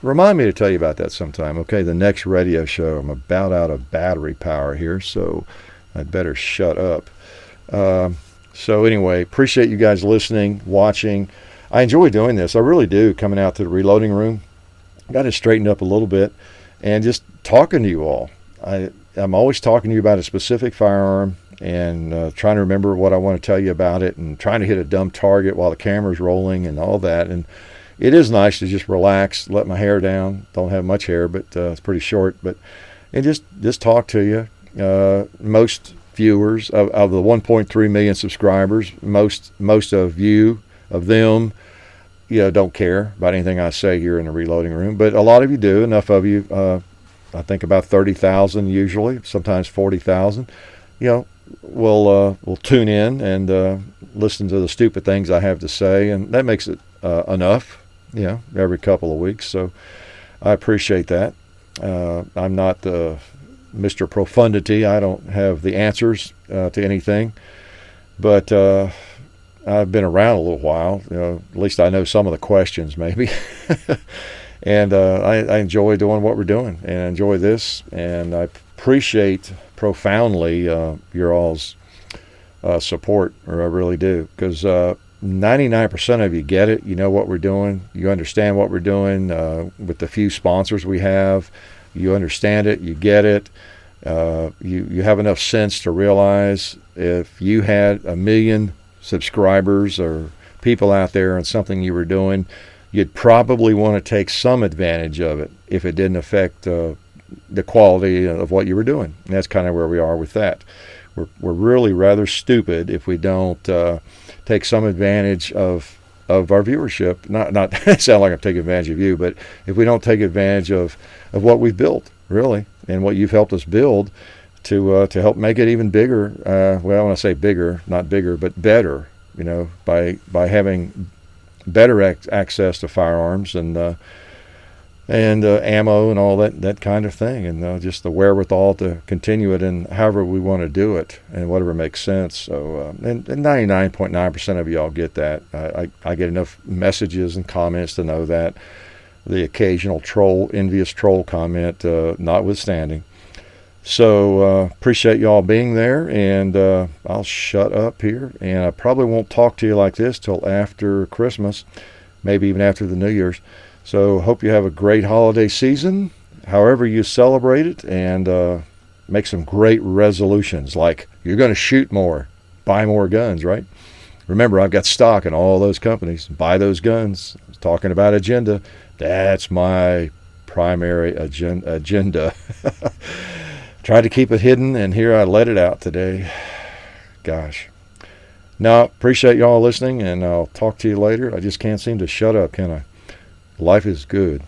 Speaker 2: Remind me to tell you about that sometime. Okay, the next radio show. I'm about out of battery power here, so I'd better shut up. So anyway, appreciate you guys listening, watching. I enjoy doing this. I really do, coming out to the reloading room. Got it straightened up a little bit, and just talking to you all. I'm always talking to you about a specific firearm, and trying to remember what I want to tell you about it, and trying to hit a dumb target while the camera's rolling and all that. And it is nice to just relax, let my hair down. Don't have much hair, but it's pretty short. And just talk to you. Most viewers of the 1.3 million subscribers, most of them, don't care about anything I say here in the reloading room. But a lot of you do. Enough of you. I think about 30,000 usually, sometimes 40,000. Will tune in and listen to the stupid things I have to say, and that makes it enough. Every couple of weeks. So I appreciate that. I'm not Mr. Profundity. I don't have the answers to anything, but I've been around a little while. At least I know some of the questions, maybe. And I enjoy doing what we're doing, and I enjoy this, and I appreciate profoundly your all's support, or I really do, because 99% of you get it. You know what we're doing. You understand what we're doing with the few sponsors we have. You understand it. You get it. You have enough sense to realize if you had 1 million subscribers or people out there and something you were doing, you'd probably want to take some advantage of it if it didn't affect the quality of what you were doing. And that's kind of where we are with that. We're really rather stupid if we don't take some advantage of our viewership. Not sound like I'm taking advantage of you, but if we don't take advantage of what we've built, really, and what you've helped us build to help make it even bigger. When I say bigger, not bigger, but better. By having better access to firearms and ammo and all that kind of thing, and just the wherewithal to continue it in however we want to do it and whatever makes sense. So and 99.9% of y'all get that. I get enough messages and comments to know that. The occasional envious troll comment notwithstanding. So appreciate y'all being there, and I'll shut up here, and I probably won't talk to you like this till after Christmas, maybe even after the New Year's. So hope you have a great holiday season, however you celebrate it, and make some great resolutions, like you're going to shoot more, buy more guns, right? Remember, I've got stock in all those companies. Buy those guns. I was talking about agenda. That's my primary agenda. Tried to keep it hidden, and here I let it out today. Gosh. Now, appreciate y'all listening, and I'll talk to you later. I just can't seem to shut up, can I? Life is good.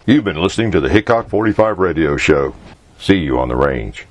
Speaker 3: You've been listening to the Hickok 45 Radio Show. See you on the range.